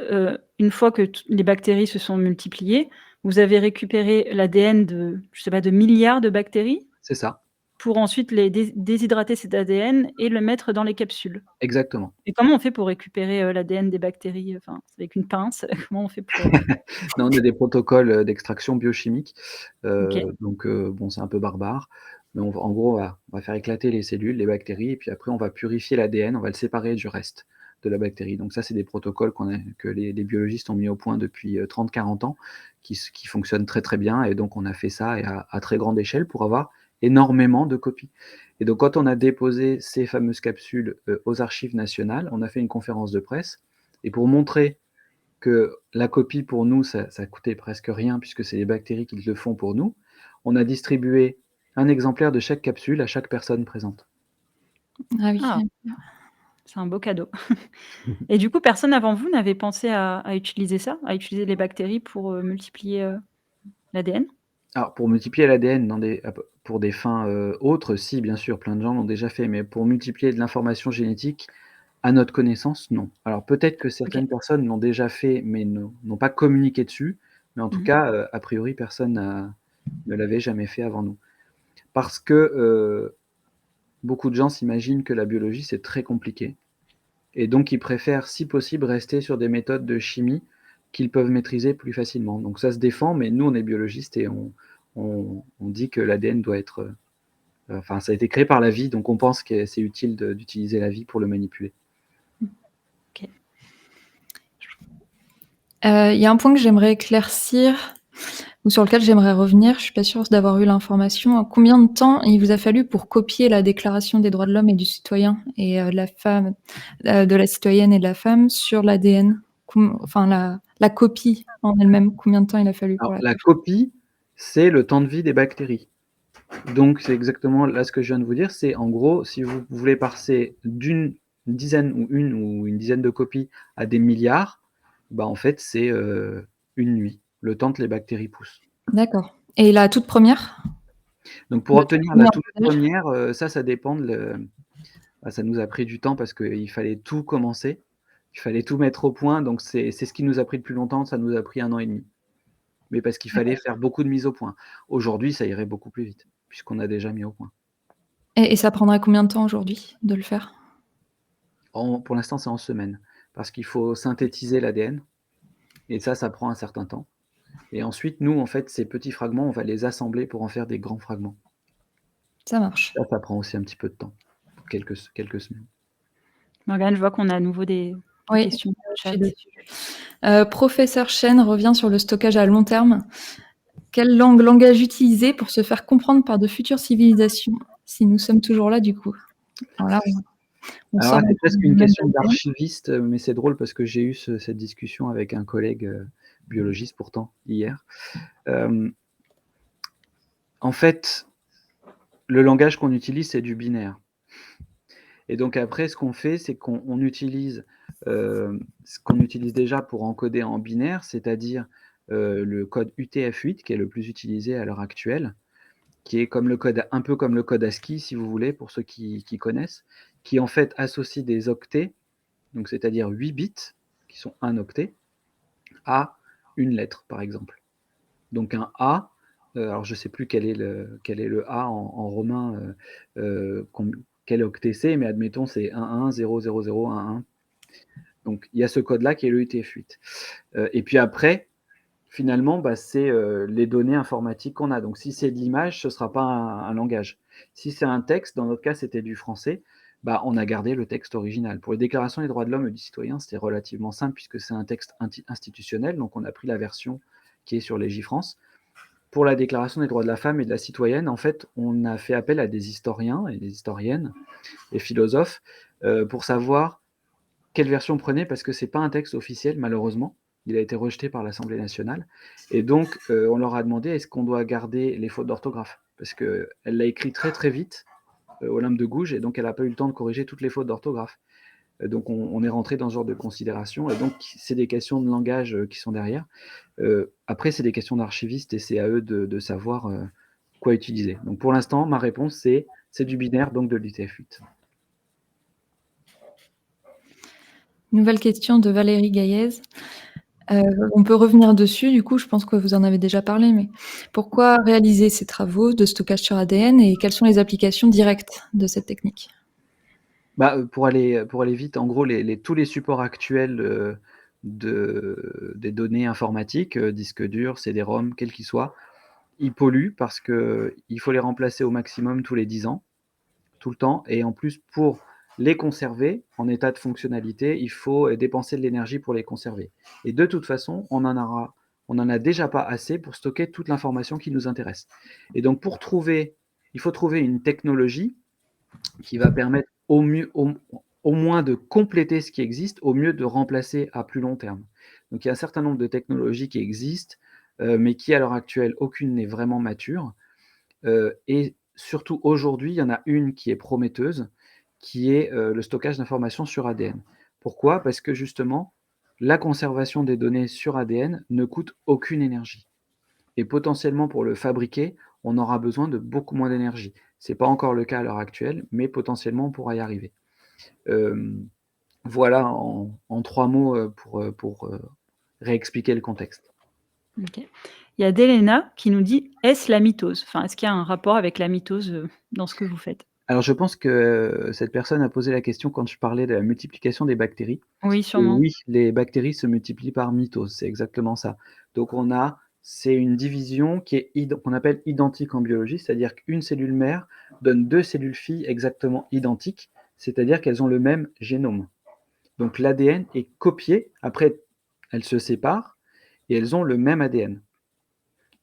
une fois que les bactéries se sont multipliées, vous avez récupéré l'ADN de, je sais pas, de milliards de bactéries C'est ça, pour ensuite les déshydrater cet ADN et le mettre dans les capsules? exactement. Et comment on fait pour récupérer, l'ADN des bactéries? Enfin, c'est avec une pince? Comment on fait pour, Non, on a des protocoles d'extraction biochimique, OK. donc bon, c'est un peu barbare, mais en gros, on va faire éclater les cellules, les bactéries, et puis après on va purifier l'ADN, on va le séparer du reste de la bactérie. Donc ça, c'est des protocoles que les biologistes ont mis au point depuis 30-40 ans, qui fonctionnent très, très bien, et donc on a fait ça, et à très grande échelle, pour avoir énormément de copies. Et donc quand on a déposé ces fameuses capsules, aux archives nationales, on a fait une conférence de presse, et pour montrer que la copie pour nous, ça coûtait presque rien puisque c'est les bactéries qui le font pour nous, on a distribué un exemplaire de chaque capsule à chaque personne présente. Ah oui. Ah, c'est un beau cadeau. Et du coup, personne avant vous n'avait pensé à utiliser ça? À utiliser les bactéries pour, multiplier, l'ADN? Alors pour multiplier l'ADN pour des fins, autres, si bien sûr, plein de gens l'ont déjà fait, mais pour multiplier de l'information génétique, à notre connaissance, non. Alors peut-être que OK. certaines personnes l'ont déjà fait, mais n'ont pas communiqué dessus, mais en tout Mmh. cas, a priori, personne ne l'avait jamais fait avant nous. Parce que, beaucoup de gens s'imaginent que la biologie, c'est très compliqué. Et donc ils préfèrent, si possible, rester sur des méthodes de chimie qu'ils peuvent maîtriser plus facilement. Donc ça se défend, mais nous, on est biologistes, et on dit que l'ADN doit être, enfin, ça a été créé par la vie, donc on pense que c'est utile d'utiliser la vie pour le manipuler. OK. Il y a un point que j'aimerais éclaircir ou sur lequel j'aimerais revenir. Je suis pas sûre d'avoir eu l'information. Combien de temps il vous a fallu pour copier la Déclaration des droits de l'homme et du citoyen et de la femme, de la citoyenne et de la femme sur l'ADN? Enfin la copie en elle-même, combien de temps il a fallu pour Alors la la faire? copie, c'est le temps de vie des bactéries. Donc c'est exactement là ce que je viens de vous dire, c'est en gros, si vous voulez passer d'une dizaine ou une dizaine de copies à des milliards, bah, en fait, c'est, une nuit, le temps que les bactéries poussent. D'accord, et la toute première? Donc pour Le tout obtenir la premier toute encodage? première, ça dépend ça nous a pris du temps parce qu'il fallait tout commencer, il fallait tout mettre au point, donc c'est ce qui nous a pris le plus longtemps, ça nous a pris 1 an et demi. Mais parce qu'il fallait D'accord, faire beaucoup de mise au point. Aujourd'hui, ça irait beaucoup plus vite, puisqu'on a déjà mis au point. et ça prendrait combien de temps aujourd'hui de le faire? Pour l'instant, c'est en semaines, parce qu'il faut synthétiser l'ADN et ça prend un certain temps et ensuite, nous, en fait, ces petits fragments, on va les assembler pour en faire des grands fragments. Ça marche. Ça prend aussi un petit peu de temps, quelques semaines. Morgane, je vois qu'on a à nouveau des Oui, questions dans le je suis chat. dessus. Professeur Chen revient sur le stockage à long terme. Quel langage utiliser pour se faire comprendre par de futures civilisations, si nous sommes toujours là, du coup? Alors là, on Alors sort là, un c'est peu presque du une domaine question d'ADN. d'archiviste, mais c'est drôle parce que j'ai eu cette discussion avec un collègue, biologiste pourtant, hier. En fait, le langage qu'on utilise, c'est du binaire. Et donc après, ce qu'on fait, c'est qu'on utilise, ce qu'on utilise déjà pour encoder en binaire, c'est-à-dire, le code UTF-8 qui est le plus utilisé à l'heure actuelle, qui est comme le code un peu comme le code ASCII si vous voulez, pour ceux qui connaissent, qui en fait associe des octets, donc c'est-à-dire 8 bits, qui sont un octet, à une lettre, par exemple. Donc un A, alors je ne sais plus quel est le A en romain, quel octet c'est, mais admettons c'est 11000011. Donc il y a ce code-là qui est le UTF-8. Et puis après, finalement, bah, c'est, les données informatiques qu'on a. Donc si c'est de l'image, ce ne sera pas un langage. Si c'est un texte, dans notre cas c'était du français, bah, on a gardé le texte original. Pour les déclarations des droits de l'homme et du citoyen, c'était relativement simple puisque c'est un texte institutionnel, donc on a pris la version qui est sur Légifrance. Pour la déclaration des droits de la femme et de la citoyenne, en fait, on a fait appel à des historiens et des historiennes, des philosophes, pour savoir quelle version prenait, parce que c'est pas un texte officiel, malheureusement. Il a été rejeté par l'Assemblée nationale. Et donc, on leur a demandé est-ce qu'on doit garder les fautes d'orthographe? Parce qu'elle l'a écrit très très vite, Olympe de Gouges, et donc elle n'a pas eu le temps de corriger toutes les fautes d'orthographe. Donc on est rentré dans ce genre de considération, et donc c'est des questions de langage qui sont derrière. Après, c'est des questions d'archivistes et c'est à eux de savoir quoi utiliser. Donc pour l'instant, ma réponse, c'est du binaire, donc de l'UTF-8. Nouvelle question de Valérie Gaillez. On peut revenir dessus, du coup, je pense que vous en avez déjà parlé, mais pourquoi réaliser ces travaux de stockage sur ADN et quelles sont les applications directes de cette technique? Bah, pour aller vite, en gros, tous les supports actuels, des données informatiques, disques durs, CD-ROM, quels qu'ils soient, ils polluent parce qu'il faut les remplacer au maximum tous les 10 ans, tout le temps, et en plus pour les conserver en état de fonctionnalité, il faut, dépenser de l'énergie pour les conserver, et de toute façon, on en a déjà pas assez pour stocker toute l'information qui nous intéresse, et donc il faut trouver une technologie qui va permettre au moins de compléter ce qui existe, au mieux de remplacer à plus long terme. Donc il y a un certain nombre de technologies qui existent, mais qui à l'heure actuelle, aucune n'est vraiment mature. Et surtout aujourd'hui, il y en a une qui est prometteuse, qui est, le stockage d'informations sur ADN. Pourquoi? Parce que justement, la conservation des données sur ADN ne coûte aucune énergie. Et potentiellement pour le fabriquer, on aura besoin de beaucoup moins d'énergie. Ce n'est pas encore le cas à l'heure actuelle, mais potentiellement on pourra y arriver. Hem, voilà en 3 mots, pour réexpliquer le contexte. OK. Il y a Delena qui nous dit: «Est-ce la mitose?» Enfin, est-ce qu'il y a un rapport avec la mitose, dans ce que vous faites? Alors je pense que cette personne a posé la question quand je parlais de la multiplication des bactéries. Oui, Et sûrement. oui, les bactéries se multiplient par mitose, c'est exactement ça. Donc c'est une division qui est qu'on appelle identique en biologie, c'est-à-dire qu'une cellule mère donne 2 cellules filles exactement identiques, c'est-à-dire qu'elles ont le même génome. Donc l'ADN est copié, après elles se séparent et elles ont le même ADN.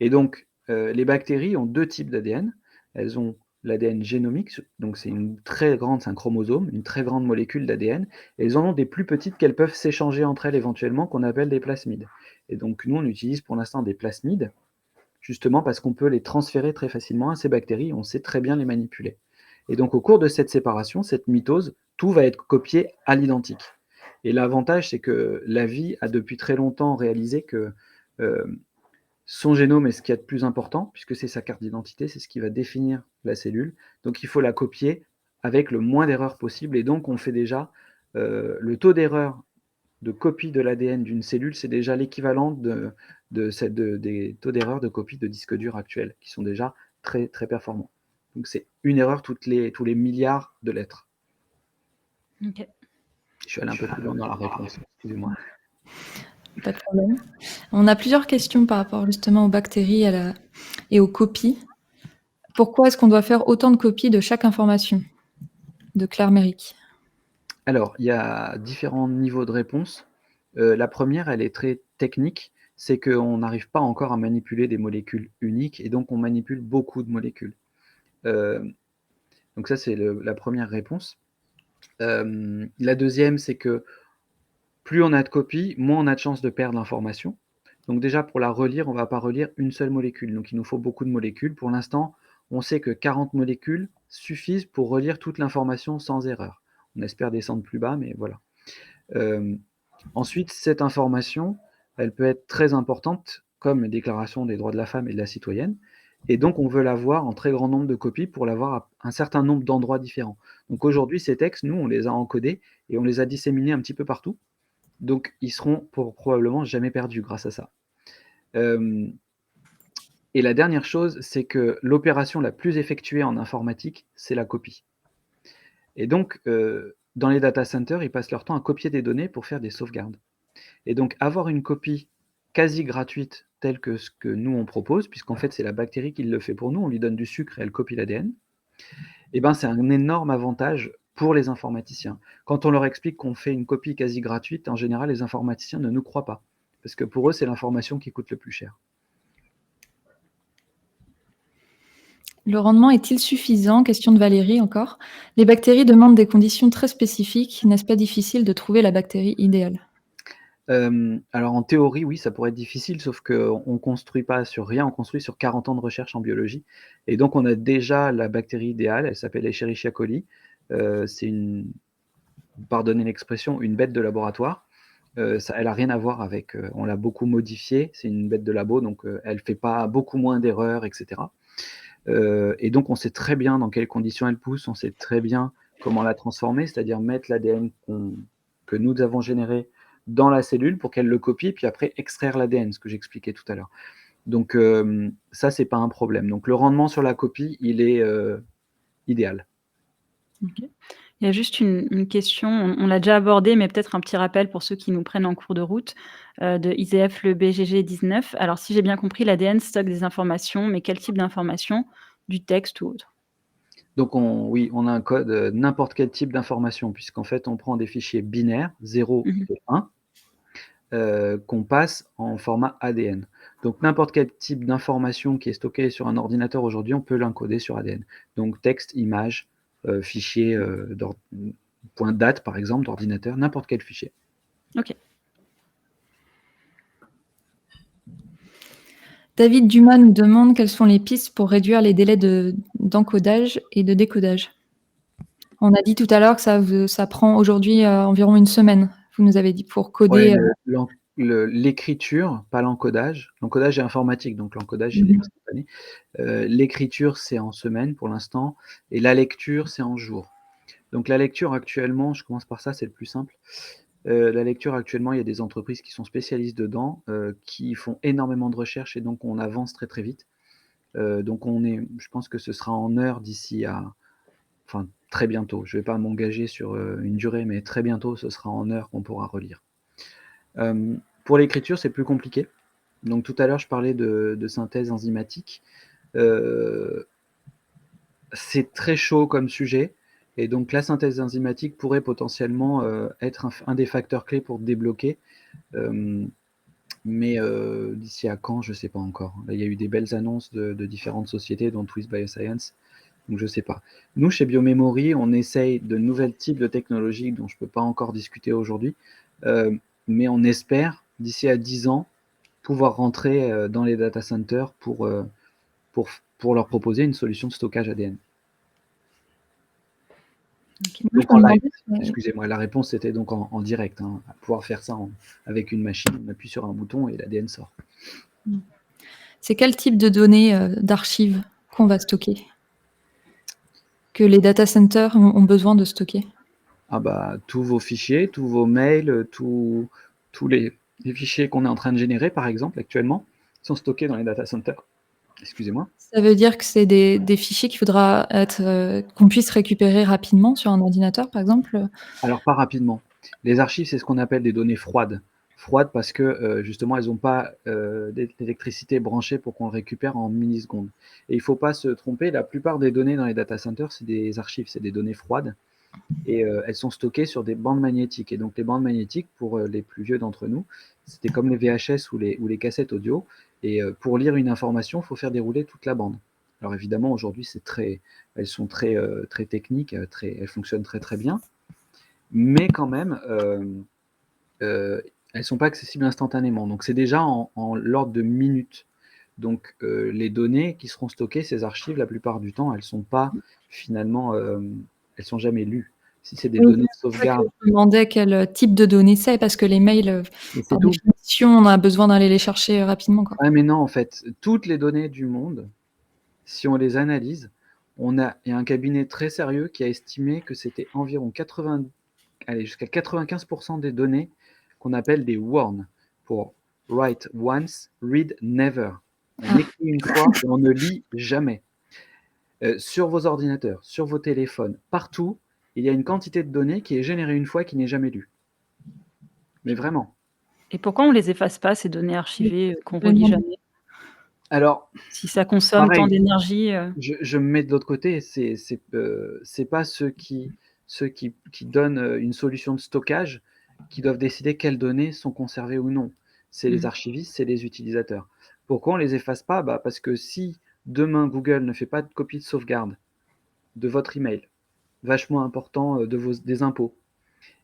Et donc, les bactéries ont 2 types d'ADN. Elles ont l'ADN génomique, donc c'est un chromosome, une très grande molécule d'ADN, et elles en ont des plus petites qu'elles peuvent s'échanger entre elles éventuellement, qu'on appelle des plasmides. Et donc nous, on utilise pour l'instant des plasmides, justement parce qu'on peut les transférer très facilement à ces bactéries, on sait très bien les manipuler. Et donc au cours de cette séparation, cette mitose, tout va être copié à l'identique. Et l'avantage, c'est que la vie a depuis très longtemps réalisé que son génome est ce qu'il y a de plus important, puisque c'est sa carte d'identité, c'est ce qui va définir la cellule. Donc il faut la copier avec le moins d'erreurs possible. Et donc on fait déjà le taux d'erreur de copie de l'ADN d'une cellule, c'est déjà l'équivalent des taux d'erreur de copie de disques durs actuels, qui sont déjà très, très performants. Donc c'est une erreur tous les milliards de lettres. Ok. Je suis allé un peu plus loin dans la réponse, excusez-moi. Pas de problème. On a plusieurs questions par rapport justement aux bactéries et aux copies. Pourquoi est-ce qu'on doit faire autant de copies de chaque information? De Claire Méric. Alors, il y a différents niveaux de réponse. La première, elle est très technique, c'est qu'on n'arrive pas encore à manipuler des molécules uniques et donc on manipule beaucoup de molécules. Donc ça, c'est la première réponse. La deuxième, c'est que plus on a de copies, moins on a de chances de perdre l'information. Donc déjà, pour la relire, on ne va pas relire une seule molécule. Donc il nous faut beaucoup de molécules. Pour l'instant, on sait que 40 molécules suffisent pour relire toute l'information sans erreur. On espère descendre plus bas, mais voilà. Ensuite, cette information, elle peut être très importante, comme la Déclaration des droits de la femme et de la citoyenne, et donc on veut l'avoir en très grand nombre de copies pour l'avoir à un certain nombre d'endroits différents. Donc aujourd'hui, ces textes, nous, on les a encodés et on les a disséminés un petit peu partout, donc ils seront probablement jamais perdus grâce à ça. Et la dernière chose, c'est que l'opération la plus effectuée en informatique, c'est la copie. Et donc, dans les data centers, ils passent leur temps à copier des données pour faire des sauvegardes. Et donc, avoir une copie quasi gratuite telle que ce que nous on propose, puisqu'en fait c'est la bactérie qui le fait pour nous, on lui donne du sucre et elle copie l'ADN, et ben c'est un énorme avantage pour les informaticiens. Quand on leur explique qu'on fait une copie quasi gratuite, en général les informaticiens ne nous croient pas, parce que pour eux c'est l'information qui coûte le plus cher. Le rendement est-il suffisant? Question de Valérie encore. Les bactéries demandent des conditions très spécifiques. N'est-ce pas difficile de trouver la bactérie idéale? Alors en théorie, oui, ça pourrait être difficile, sauf qu'on ne construit pas sur rien, on construit sur 40 ans de recherche en biologie. Et donc on a déjà la bactérie idéale, elle s'appelle Escherichia coli. C'est pardonnez l'expression, une bête de laboratoire. Elle n'a rien à voir avec, on l'a beaucoup modifiée, c'est une bête de labo, donc elle ne fait pas beaucoup moins d'erreurs, etc. Et donc on sait très bien dans quelles conditions elle pousse, on sait très bien comment la transformer, c'est-à-dire mettre l'ADN que nous avons généré dans la cellule pour qu'elle le copie, puis après extraire l'ADN, ce que j'expliquais tout à l'heure. Donc ça, c'est pas un problème. Donc le rendement sur la copie, il est idéal. Okay. Il y a juste une question, on l'a déjà abordée, mais peut-être un petit rappel pour ceux qui nous prennent en cours de route, de IZF le BGG19. Alors si j'ai bien compris, l'ADN stocke des informations, mais quel type d'informations? Du texte ou autre? Donc oui, on a un code, n'importe quel type d'information, puisqu'en fait, on prend des fichiers binaires, 0 Mmh. et 1, qu'on passe en format ADN. Donc n'importe quel type d'information qui est stockée sur un ordinateur aujourd'hui, on peut l'encoder sur ADN. Donc texte, image, fichier, point date par exemple d'ordinateur, n'importe quel fichier. OK. David Dumas nous demande quelles sont les pistes pour réduire les délais d'encodage et de décodage. On a dit tout à l'heure que ça prend aujourd'hui environ une semaine. Vous nous avez dit pour coder. Ouais, l'écriture, pas l'encodage. L'encodage est informatique, donc l'encodage il est instantané. L'écriture, c'est en semaines pour l'instant, et la lecture, c'est en jours. Donc la lecture actuellement, je commence par ça, c'est le plus simple. La lecture actuellement, il y a des entreprises qui sont spécialistes dedans, qui font énormément de recherches et donc on avance très, très vite. Donc je pense que ce sera en heures d'ici à enfin très bientôt. Je vais pas m'engager sur, une durée, mais très bientôt, ce sera en heures qu'on pourra relire. Pour l'écriture, c'est plus compliqué. Donc tout à l'heure, je parlais de synthèse enzymatique. C'est très chaud comme sujet et donc la synthèse enzymatique pourrait potentiellement, être un des facteurs clés pour débloquer. Mais d'ici à quand, je ne sais pas encore. Là, il y a eu des belles annonces de différentes sociétés, dont Twist Bioscience, donc je ne sais pas. Nous, chez Biomemory, on essaye de nouveaux types de technologies dont je ne peux pas encore discuter aujourd'hui, mais on espère, d'ici à 10 ans, pouvoir rentrer dans les data centers pour leur proposer une solution de stockage ADN. Okay. Donc en live, excusez-moi, la réponse c'était donc en direct, hein, à pouvoir faire ça avec une machine, on appuie sur un bouton et l'ADN sort. C'est quel type de données d'archives qu'on va stocker? Que les data centers ont besoin de stocker? Ah bah, tous vos fichiers, tous vos mails, tous les fichiers qu'on est en train de générer, par exemple, actuellement, sont stockés dans les data centers. Excusez-moi. Ça veut dire que c'est des fichiers qu'il faudra qu'on puisse récupérer rapidement sur un ordinateur, par exemple? Alors, pas rapidement. Les archives, c'est ce qu'on appelle des données froides. Froides parce que, justement, elles n'ont pas d'électricité branchée pour qu'on le récupère en millisecondes. Et il ne faut pas se tromper, la plupart des données dans les data centers, c'est des archives, c'est des données froides. Et elles sont stockées sur des bandes magnétiques. Et donc les bandes magnétiques, pour les plus vieux d'entre nous, c'était comme les VHS ou les cassettes audio. Et pour lire une information, il faut faire dérouler toute la bande. Alors évidemment, aujourd'hui, elles sont très techniques, elles fonctionnent très très bien. Mais quand même, elles ne sont pas accessibles instantanément. Donc c'est déjà en l'ordre de minutes. Donc les données qui seront stockées, ces archives, la plupart du temps, elles ne sont pas finalement, elles sont jamais lues. Si c'est des données de sauvegarde. Je me demandais quel type de données c'est, parce que les mails, par tout. définition, on a besoin d'aller les chercher rapidement, quoi. Ah mais non, en fait, toutes les données du monde, si on les analyse, il y a un cabinet très sérieux qui a estimé que c'était environ jusqu'à 95% des données qu'on appelle des WORN, pour Write Once, Read Never. On écrit une fois et on ne lit jamais. Sur vos ordinateurs, sur vos téléphones, partout, il y a une quantité de données qui est générée une fois et qui n'est jamais lue. Mais vraiment. Et pourquoi on ne les efface pas, ces données archivées qu'on ne relit jamais? Alors, si ça consomme tant d'énergie. Je me mets de l'autre côté, c'est pas ceux qui donnent une solution de stockage qui doivent décider quelles données sont conservées ou non. C'est les archivistes, c'est les utilisateurs. Pourquoi on les efface pas? Bah, parce que si demain Google ne fait pas de copie de sauvegarde de votre email, vachement important, des impôts,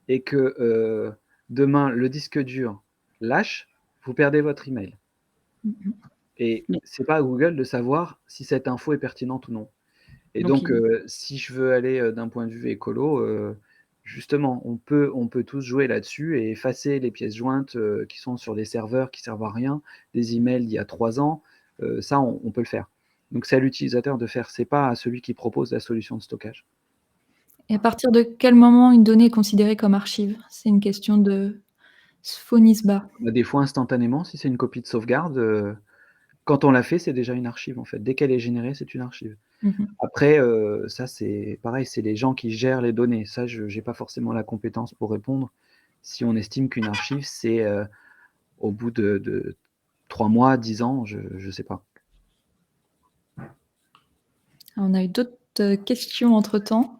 et que demain le disque dur lâche, vous perdez votre email. Et c'est pas à Google de savoir si cette info est pertinente ou non. Et donc si je veux aller d'un point de vue écolo, justement, on peut tous jouer là-dessus et effacer les pièces jointes qui sont sur des serveurs qui servent à rien, des emails d'il y a 3 ans, ça on peut le faire. Donc c'est à l'utilisateur de faire, c'est pas à celui qui propose la solution de stockage. Et à partir de quel moment une donnée est considérée comme archive? C'est une question de Sphonisba. Bah, des fois instantanément, si c'est une copie de sauvegarde, quand on l'a fait, c'est déjà une archive en fait. Dès qu'elle est générée, c'est une archive. Après, ça c'est pareil, c'est les gens qui gèrent les données. Ça, je n'ai pas forcément la compétence pour répondre. Si on estime qu'une archive, c'est au bout de 3 mois, 10 ans, je ne sais pas. On a eu d'autres questions entre-temps.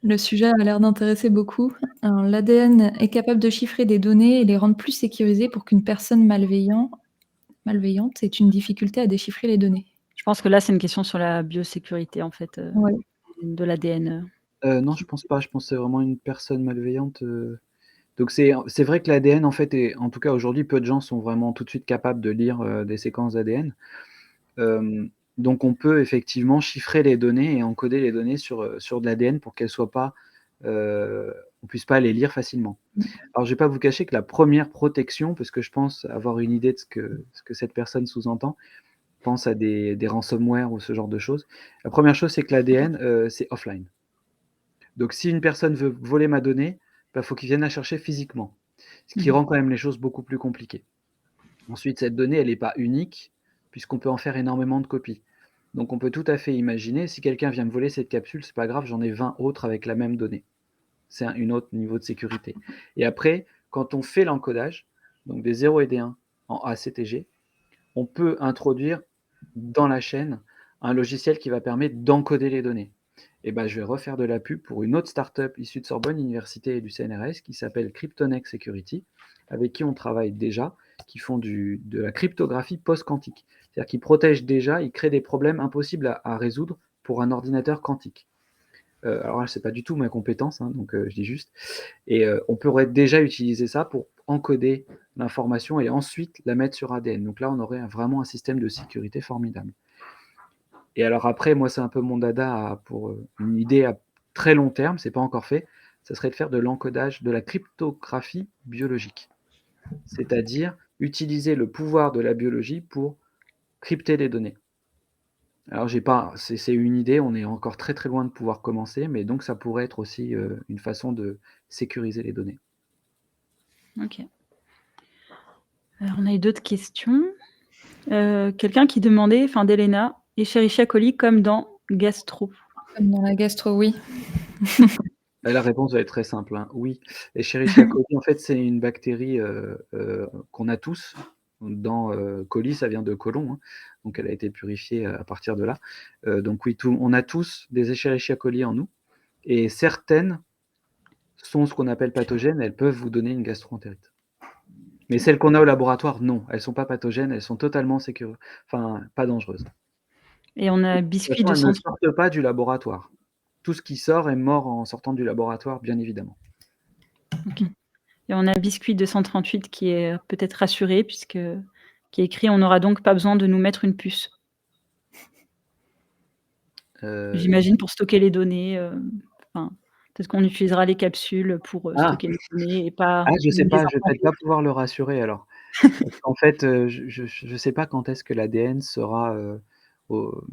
Le sujet a l'air d'intéresser beaucoup. L'ADN est capable de chiffrer des données et les rendre plus sécurisées pour qu'une personne malveillante ait une difficulté à déchiffrer les données. Je pense que là, c'est une question sur la biosécurité, en fait, de l'ADN. Non, je pense pas. Je pense que c'est vraiment une personne malveillante. Donc c'est vrai que l'ADN, en fait, en tout cas aujourd'hui, peu de gens sont vraiment tout de suite capables de lire des séquences d'ADN. Donc on peut effectivement chiffrer les données et encoder les données sur de l'ADN pour qu'elles soient pas, on puisse pas les lire facilement. Alors je vais pas vous cacher que la première protection, parce que je pense avoir une idée de ce que cette personne sous-entend, pense à des ransomware ou ce genre de choses. La première chose, c'est que l'ADN, c'est offline. Donc si une personne veut voler ma donnée, bah, faut qu'il vienne la chercher physiquement, ce qui rend quand même les choses beaucoup plus compliquées. Ensuite, cette donnée, elle est pas unique, puisqu'on peut en faire énormément de copies. Donc on peut tout à fait imaginer, si quelqu'un vient me voler cette capsule, c'est pas grave, j'en ai 20 autres avec la même donnée. C'est un autre niveau de sécurité. Et après, quand on fait l'encodage, donc des 0 et des 1 en ACTG, on peut introduire dans la chaîne un logiciel qui va permettre d'encoder les données. Et ben, je vais refaire de la pub pour une autre startup issue de Sorbonne Université et du CNRS qui s'appelle Cryptonex Security, avec qui on travaille déjà qui font de la cryptographie post-quantique. C'est-à-dire qu'ils protègent déjà, ils créent des problèmes impossibles à résoudre pour un ordinateur quantique. Alors là, c'est pas du tout ma compétence, hein, donc je dis juste. Et on pourrait déjà utiliser ça pour encoder l'information et ensuite la mettre sur ADN. Donc là, on aurait vraiment un système de sécurité formidable. Et alors après, moi, c'est un peu mon dada pour une idée à très long terme, c'est pas encore fait, ça serait de faire de l'encodage de la cryptographie biologique. C'est-à-dire utiliser le pouvoir de la biologie pour crypter les données. Alors j'ai pas, c'est une idée, on est encore très très loin de pouvoir commencer, mais donc ça pourrait être aussi une façon de sécuriser les données. Ok. Alors, on a eu d'autres questions. Quelqu'un qui demandait, d'Elena, Escherichia coli comme dans gastro. Comme dans la gastro, oui. La réponse va être très simple, hein. Oui, Escherichia coli, en fait, c'est une bactérie qu'on a tous. Coli, ça vient de côlon, hein, donc elle a été purifiée à partir de là. Donc oui, on a tous des Escherichia coli en nous, et certaines sont ce qu'on appelle pathogènes, elles peuvent vous donner une gastroentérite. Mais celles qu'on a au laboratoire, non, elles ne sont pas pathogènes, elles sont totalement pas dangereuses. Et on a De toute biscuit façon, de elles ne 130. sortent pas du laboratoire. Tout ce qui sort est mort en sortant du laboratoire, bien évidemment. Okay. Et on a biscuit 238 qui est peut-être rassuré qui est écrit: «On n'aura donc pas besoin de nous mettre une puce». J'imagine pour stocker les données, peut-être qu'on utilisera les capsules pour, stocker les données et pas Je sais les pas, je vais peut-être implanter. pas pouvoir le rassurer alors. Parce qu'en fait, je sais pas quand est-ce que l'ADN sera, au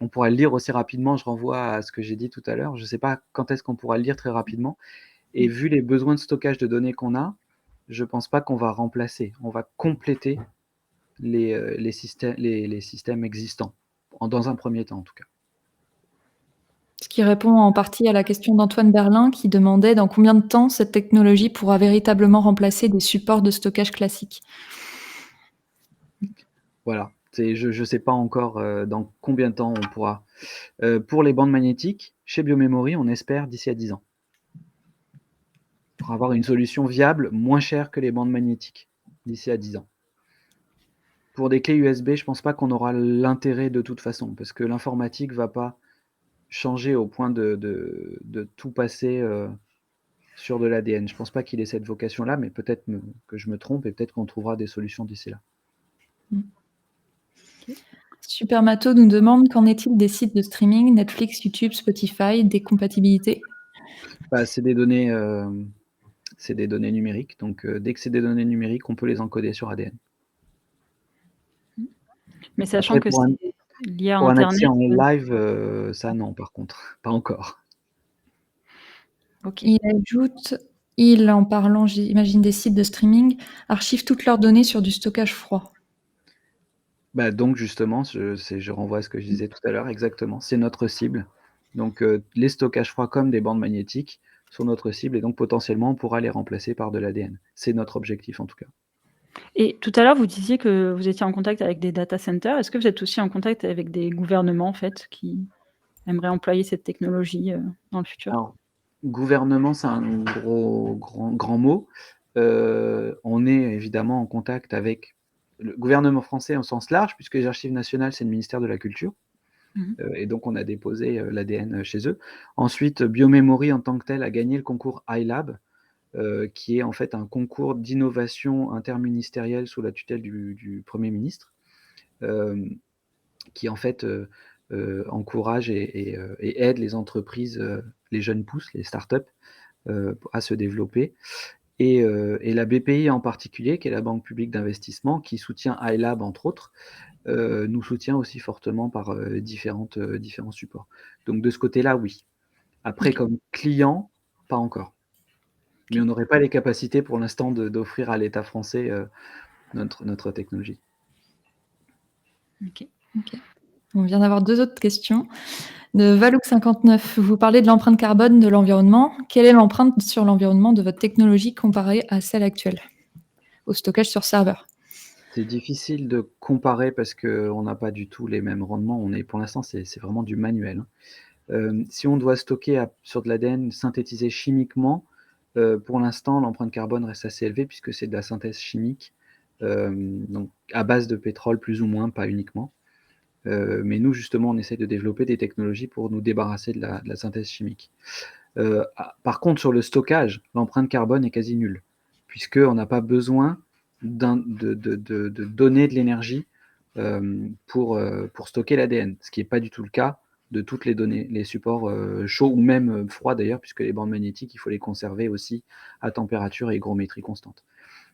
on pourra le lire aussi rapidement, je renvoie à ce que j'ai dit tout à l'heure. Je sais pas quand est-ce qu'on pourra le lire très rapidement, et vu les besoins de stockage de données qu'on a, je pense pas qu'on va remplacer. On va compléter les systèmes existants, dans un premier temps en tout cas. Ce qui répond en partie à la question d'Antoine Berlin qui demandait dans combien de temps cette technologie pourra véritablement remplacer des supports de stockage classiques. Voilà, je sais pas encore, dans combien de temps on pourra. Pour les bandes magnétiques, chez Biomemory, on espère d'ici à 10 ans. Pour avoir une solution viable, moins chère que les bandes magnétiques, d'ici à 10 ans. Pour des clés USB, je pense pas qu'on aura l'intérêt de toute façon, parce que l'informatique va pas changer au point de tout passer, sur de l'ADN. Je pense pas qu'il ait cette vocation-là, mais peut-être que je me trompe et peut-être qu'on trouvera des solutions d'ici là. Supermato nous demande: qu'en est-il des sites de streaming, Netflix, YouTube, Spotify, des compatibilités? C'est des données, numériques, donc dès que c'est des données numériques, on peut les encoder sur ADN. Mais sachant Après que c'est lié à pour un accès internet. en live, ça non par contre, pas encore. OK. Il ajoute: «Ils, en parlant, j'imagine, des sites de streaming, archivent toutes leurs données sur du stockage froid». Donc justement, je renvoie à ce que je disais tout à l'heure, exactement, c'est notre cible. Donc les stockages froids comme des bandes magnétiques sont notre cible, et donc potentiellement on pourra les remplacer par de l'ADN. C'est notre objectif en tout cas. Et tout à l'heure, vous disiez que vous étiez en contact avec des data centers. Est-ce que vous êtes aussi en contact avec des gouvernements, en fait, qui aimeraient employer cette technologie, dans le futur? Alors, gouvernement, c'est un grand mot. On est évidemment en contact avec le gouvernement français au sens large, puisque les Archives nationales, c'est le ministère de la Culture. Mmh. Et donc on a déposé, l'ADN, chez eux. Ensuite, Biomemory en tant que tel a gagné le concours iLab, qui est en fait un concours d'innovation interministériel sous la tutelle du Premier ministre, qui en fait, encourage et aide les entreprises, les jeunes pousses, les startups, à se développer. Et la BPI en particulier, qui est la banque publique d'investissement, qui soutient iLab entre autres, nous soutient aussi fortement par, différents supports. Donc de ce côté-là, oui. Après, OK. comme client, pas encore. Mais on n'aurait pas les capacités pour l'instant d'offrir à l'État français, notre technologie. OK. OK. On vient d'avoir 2 autres questions. De Valouk59, vous parlez de l'empreinte carbone de l'environnement. Quelle est l'empreinte sur l'environnement de votre technologie comparée à celle actuelle, au stockage sur serveur? C'est difficile de comparer parce qu'on n'a pas du tout les mêmes rendements. Pour l'instant, c'est vraiment du manuel, hein. Si on doit stocker sur de l'ADN synthétisé chimiquement, pour l'instant, l'empreinte carbone reste assez élevée puisque c'est de la synthèse chimique. donc à base de pétrole plus ou moins, pas uniquement. Mais nous justement, on essaie de développer des technologies pour nous débarrasser de la synthèse chimique. Par contre, sur le stockage, l'empreinte carbone est quasi nulle, puisqu'on n'a pas besoin de donner de l'énergie pour stocker l'ADN, ce qui n'est pas du tout le cas de toutes les données, les supports chauds ou même froids d'ailleurs, puisque les bandes magnétiques, il faut les conserver aussi à température et hygrométrie constante.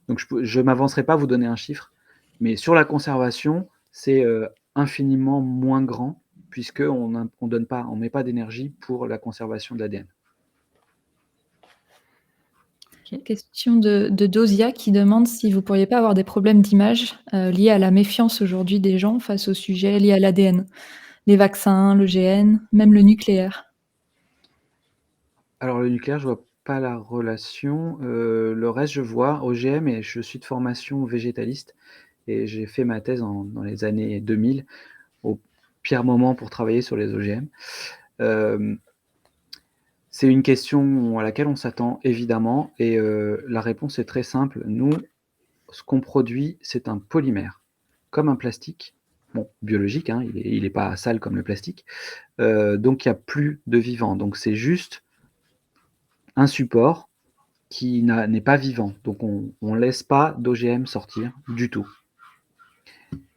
Donc je ne m'avancerai pas à vous donner un chiffre, mais sur la conservation, c'est infiniment moins grand, puisqu'on ne met pas d'énergie pour la conservation de l'ADN. Question de Dosia qui demande si vous ne pourriez pas avoir des problèmes d'image liés à la méfiance aujourd'hui des gens face aux sujets liés à l'ADN, les vaccins, l'OGM, même le nucléaire. Alors le nucléaire, je vois pas la relation. Le reste, je vois OGM et je suis de formation végétaliste et j'ai fait ma thèse dans les années 2000, au pire moment pour travailler sur les OGM. C'est une question à laquelle on s'attend évidemment et la réponse est très simple. Nous, ce qu'on produit, c'est un polymère, comme un plastique, bon, biologique, hein, il est pas sale comme le plastique, donc il y a plus de vivant. Donc c'est juste un support qui n'est pas vivant. Donc on laisse pas d'OGM sortir du tout.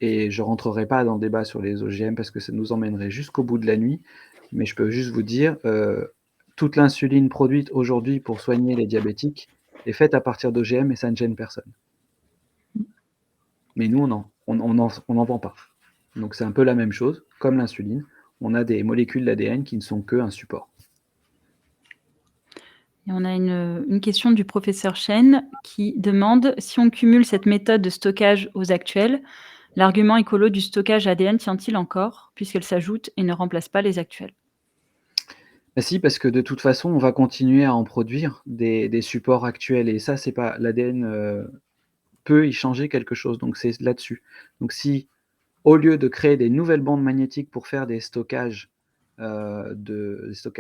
Et je rentrerai pas dans le débat sur les OGM parce que ça nous emmènerait jusqu'au bout de la nuit, mais je peux juste vous dire, toute l'insuline produite aujourd'hui pour soigner les diabétiques est faite à partir d'OGM et ça ne gêne personne. Mais nous, on n'en vend pas. Donc c'est un peu la même chose, comme l'insuline, on a des molécules d'ADN qui ne sont qu'un support. Et on a une question du professeur Chen qui demande si on cumule cette méthode de stockage aux actuelles, l'argument écolo du stockage ADN tient-il encore, puisqu'elle s'ajoute et ne remplace pas les actuels? Bah si, parce que de toute façon, on va continuer à en produire des supports actuels et ça, c'est pas l'ADN peut y changer quelque chose, donc c'est là-dessus. Donc si, au lieu de créer des nouvelles bandes magnétiques pour faire des stockages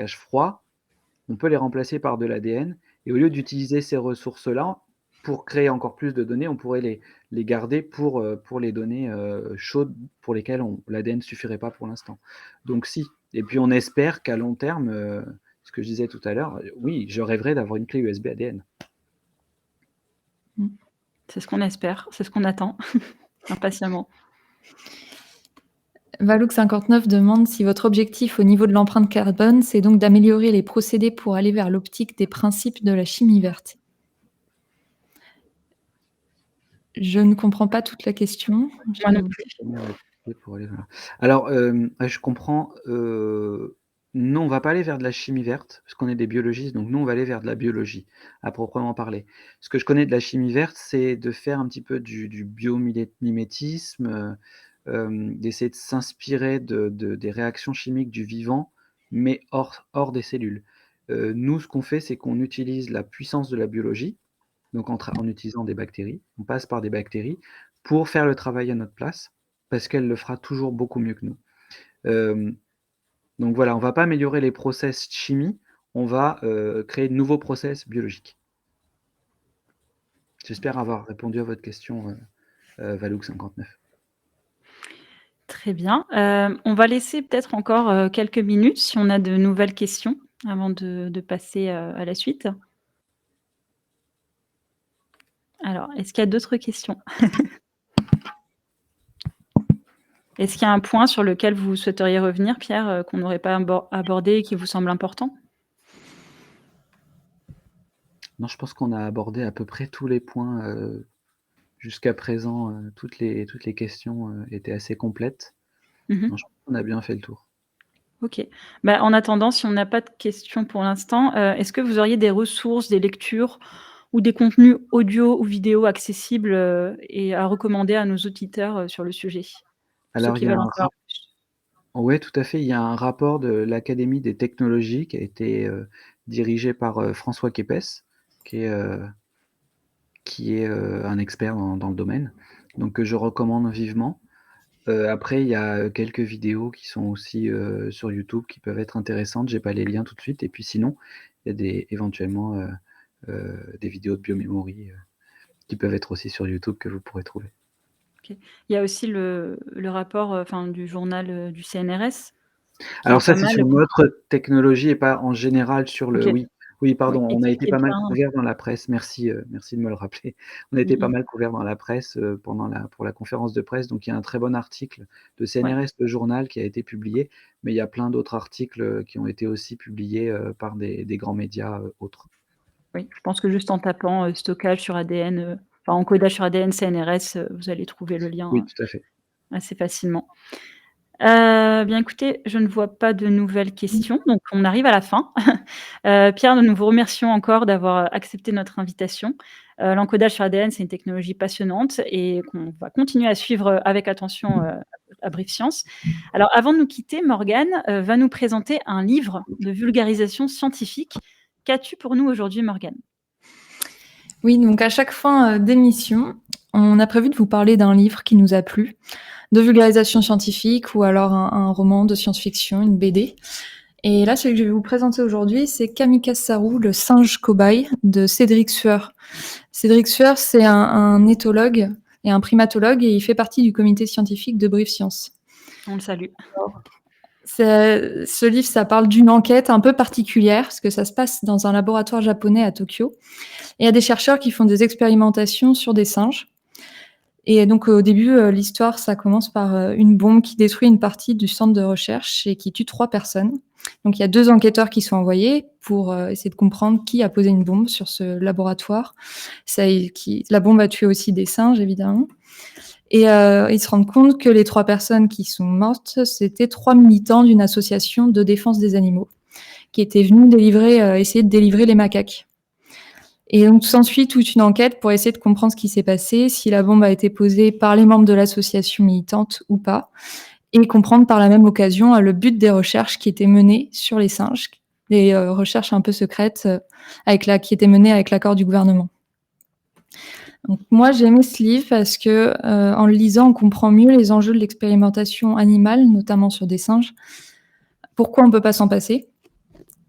froids, on peut les remplacer par de l'ADN et au lieu d'utiliser ces ressources-là pour créer encore plus de données, on pourrait les garder pour les données chaudes pour lesquelles l'ADN ne suffirait pas pour l'instant. Donc si, et puis on espère qu'à long terme, ce que je disais tout à l'heure, oui, je rêverais d'avoir une clé USB ADN. C'est ce qu'on espère, c'est ce qu'on attend impatiemment. Valouk59 demande si votre objectif au niveau de l'empreinte carbone, c'est donc d'améliorer les procédés pour aller vers l'optique des principes de la chimie verte. Je ne comprends pas toute la question. Moi non plus. Alors, je comprends, non, on va pas aller vers de la chimie verte, parce qu'on est des biologistes, donc nous, on va aller vers de la biologie, à proprement parler. Ce que je connais de la chimie verte, c'est de faire un petit peu du biomimétisme, d'essayer de s'inspirer des réactions chimiques du vivant, mais hors des cellules. Nous, ce qu'on fait, c'est qu'on utilise la puissance de la biologie, donc en utilisant des bactéries. On passe par des bactéries pour faire le travail à notre place, parce qu'elle le fera toujours beaucoup mieux que nous. Donc voilà, on ne va pas améliorer les process chimie, on va créer de nouveaux process biologiques. J'espère avoir répondu à votre question, Valouk59. Très bien. On va laisser peut-être encore quelques minutes si on a de nouvelles questions avant de passer à la suite. Alors, est-ce qu'il y a d'autres questions? Est-ce qu'il y a un point sur lequel vous souhaiteriez revenir, Pierre, qu'on n'aurait pas abordé et qui vous semble important? Non, je pense qu'on a abordé à peu près tous les points, jusqu'à présent, toutes les questions, étaient assez complètes. Mmh. Non, je pense qu'on a bien fait le tour. OK. Bah, en attendant, si on n'a pas de questions pour l'instant, est-ce que vous auriez des ressources, des lectures ou des contenus audio ou vidéo accessibles, et à recommander à nos auditeurs, sur le sujet? Pour ceux Alors qui il y a veulent un en savoir plus. ouais, tout à fait, il y a un rapport de l'Académie des technologies qui a été, dirigé par, François Quépès, qui est, heu un expert dans le domaine, donc que je recommande vivement. Après il y a, quelques vidéos qui sont aussi, sur YouTube qui peuvent être intéressantes. J'ai pas les liens tout de suite et puis sinon, il y a éventuellement, des vidéos de biomémorie, qui peuvent être aussi sur YouTube que vous pourrez trouver. OK. Il y a aussi le rapport, enfin du journal, du CNRS qui est Alors ça, pas c'est mal, sur une autre technologie et pas en général sur le OK, oui, oui, oui pardon, et on a été qui est pas mal bien. couverts dans la presse. Merci, merci de me le rappeler. On a Mmh été pas mh. mal couverts dans la presse, pour la conférence de presse, donc il y a un très bon article de Ouais, CNRS, le journal, qui a été publié, mais il y a plein d'autres articles, qui ont été aussi publiés, par des grands médias, autres. oui. Je pense que juste en tapant, stockage sur ADN, enfin encodage sur ADN CNRS, vous allez trouver le Oui, lien, tout à fait. assez facilement. Bien écoutez, je ne vois pas de nouvelles questions, donc on arrive à la fin. Pierre, nous vous remercions encore d'avoir accepté notre invitation. L'encodage sur ADN, c'est une technologie passionnante et qu'on va continuer à suivre, avec attention, à Brief Science. Alors avant de nous quitter, Morgane, va nous présenter un livre de vulgarisation scientifique. Qu'as-tu pour nous aujourd'hui, Morgane? Oui, donc à chaque fin, d'émission, on a prévu de vous parler d'un livre qui nous a plu, de vulgarisation scientifique ou alors un roman de science-fiction, une BD. Et là, celui que je vais vous présenter aujourd'hui, c'est Kamikaze Saru, le singe cobaye de Cédric Sueur. Cédric Sueur, c'est un éthologue et un primatologue et il fait partie du comité scientifique de Brief Science. On le salue. Ce livre, ça parle d'une enquête un peu particulière, parce que ça se passe dans un laboratoire japonais à Tokyo. Et il y a des chercheurs qui font des expérimentations sur des singes. Et donc au début, l'histoire, ça commence par une bombe qui détruit une partie du centre de recherche et qui tue 3 personnes. Donc il y a 2 enquêteurs qui sont envoyés pour essayer de comprendre qui a posé une bombe sur ce laboratoire. La bombe a tué aussi des singes, évidemment. Et ils se rendent compte que les 3 personnes qui sont mortes, c'était 3 militants d'une association de défense des animaux qui étaient venus essayer de délivrer les macaques. Et donc s'ensuit toute une enquête pour essayer de comprendre ce qui s'est passé, si la bombe a été posée par les membres de l'association militante ou pas, et comprendre par la même occasion le but des recherches qui étaient menées sur les singes, des recherches un peu secrètes qui étaient menées avec l'accord du gouvernement. Donc moi j'ai aimé ce livre parce que en le lisant on comprend mieux les enjeux de l'expérimentation animale, notamment sur des singes. Pourquoi on ne peut pas s'en passer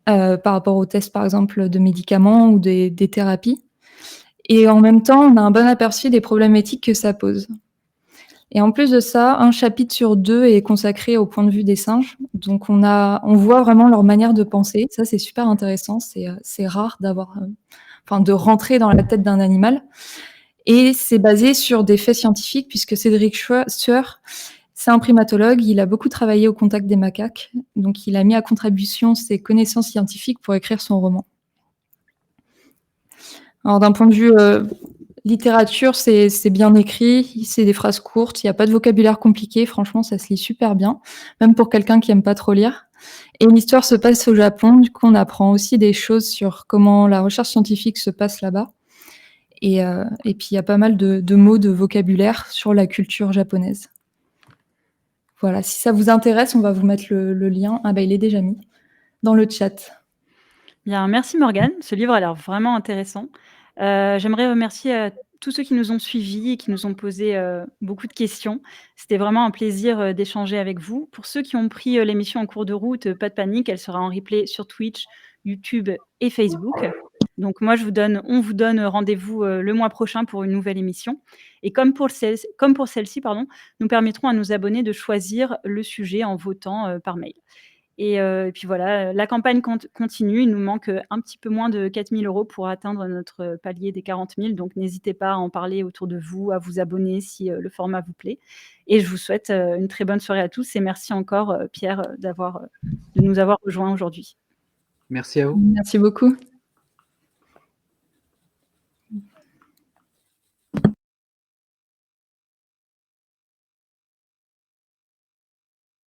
par rapport aux tests par exemple de médicaments ou des thérapies. Et en même temps, on a un bon aperçu des problèmes éthiques que ça pose. Et en plus de ça, 1 chapitre sur 2 est consacré au point de vue des singes. Donc on voit vraiment leur manière de penser. Ça, c'est super intéressant. C'est rare de rentrer dans la tête d'un animal. Et c'est basé sur des faits scientifiques puisque Cédric Sueur, c'est un primatologue. Il a beaucoup travaillé au contact des macaques. Donc il a mis à contribution ses connaissances scientifiques pour écrire son roman. Alors d'un point de vue littérature, c'est bien écrit, c'est des phrases courtes, il n'y a pas de vocabulaire compliqué, franchement ça se lit super bien, même pour quelqu'un qui aime pas trop lire. Et l'histoire se passe au Japon, du coup on apprend aussi des choses sur comment la recherche scientifique se passe là-bas. Et puis il y a pas mal de mots, de vocabulaire sur la culture japonaise. Voilà, si ça vous intéresse, on va vous mettre le lien. Ah bah il est déjà mis dans le chat. Bien, merci Morgane. Ce livre a l'air vraiment intéressant. J'aimerais remercier, tous ceux qui nous ont suivis et qui nous ont posé, beaucoup de questions. C'était vraiment un plaisir, d'échanger avec vous. Pour ceux qui ont pris, l'émission en cours de route, pas de panique, elle sera en replay sur Twitch, YouTube et Facebook. Donc moi, on vous donne rendez-vous, le mois prochain pour une nouvelle émission et comme pour celle-ci, pardon, nous permettrons à nos abonnés de choisir le sujet en votant, par mail. Et puis voilà, la campagne continue. Il nous manque, un petit peu moins de 4 000 € pour atteindre notre palier des 40 000. Donc n'hésitez pas à en parler autour de vous, à vous abonner si, le format vous plaît. Et je vous souhaite, une très bonne soirée à tous et merci encore, Pierre, de nous avoir rejoints aujourd'hui. Merci à vous. Merci beaucoup.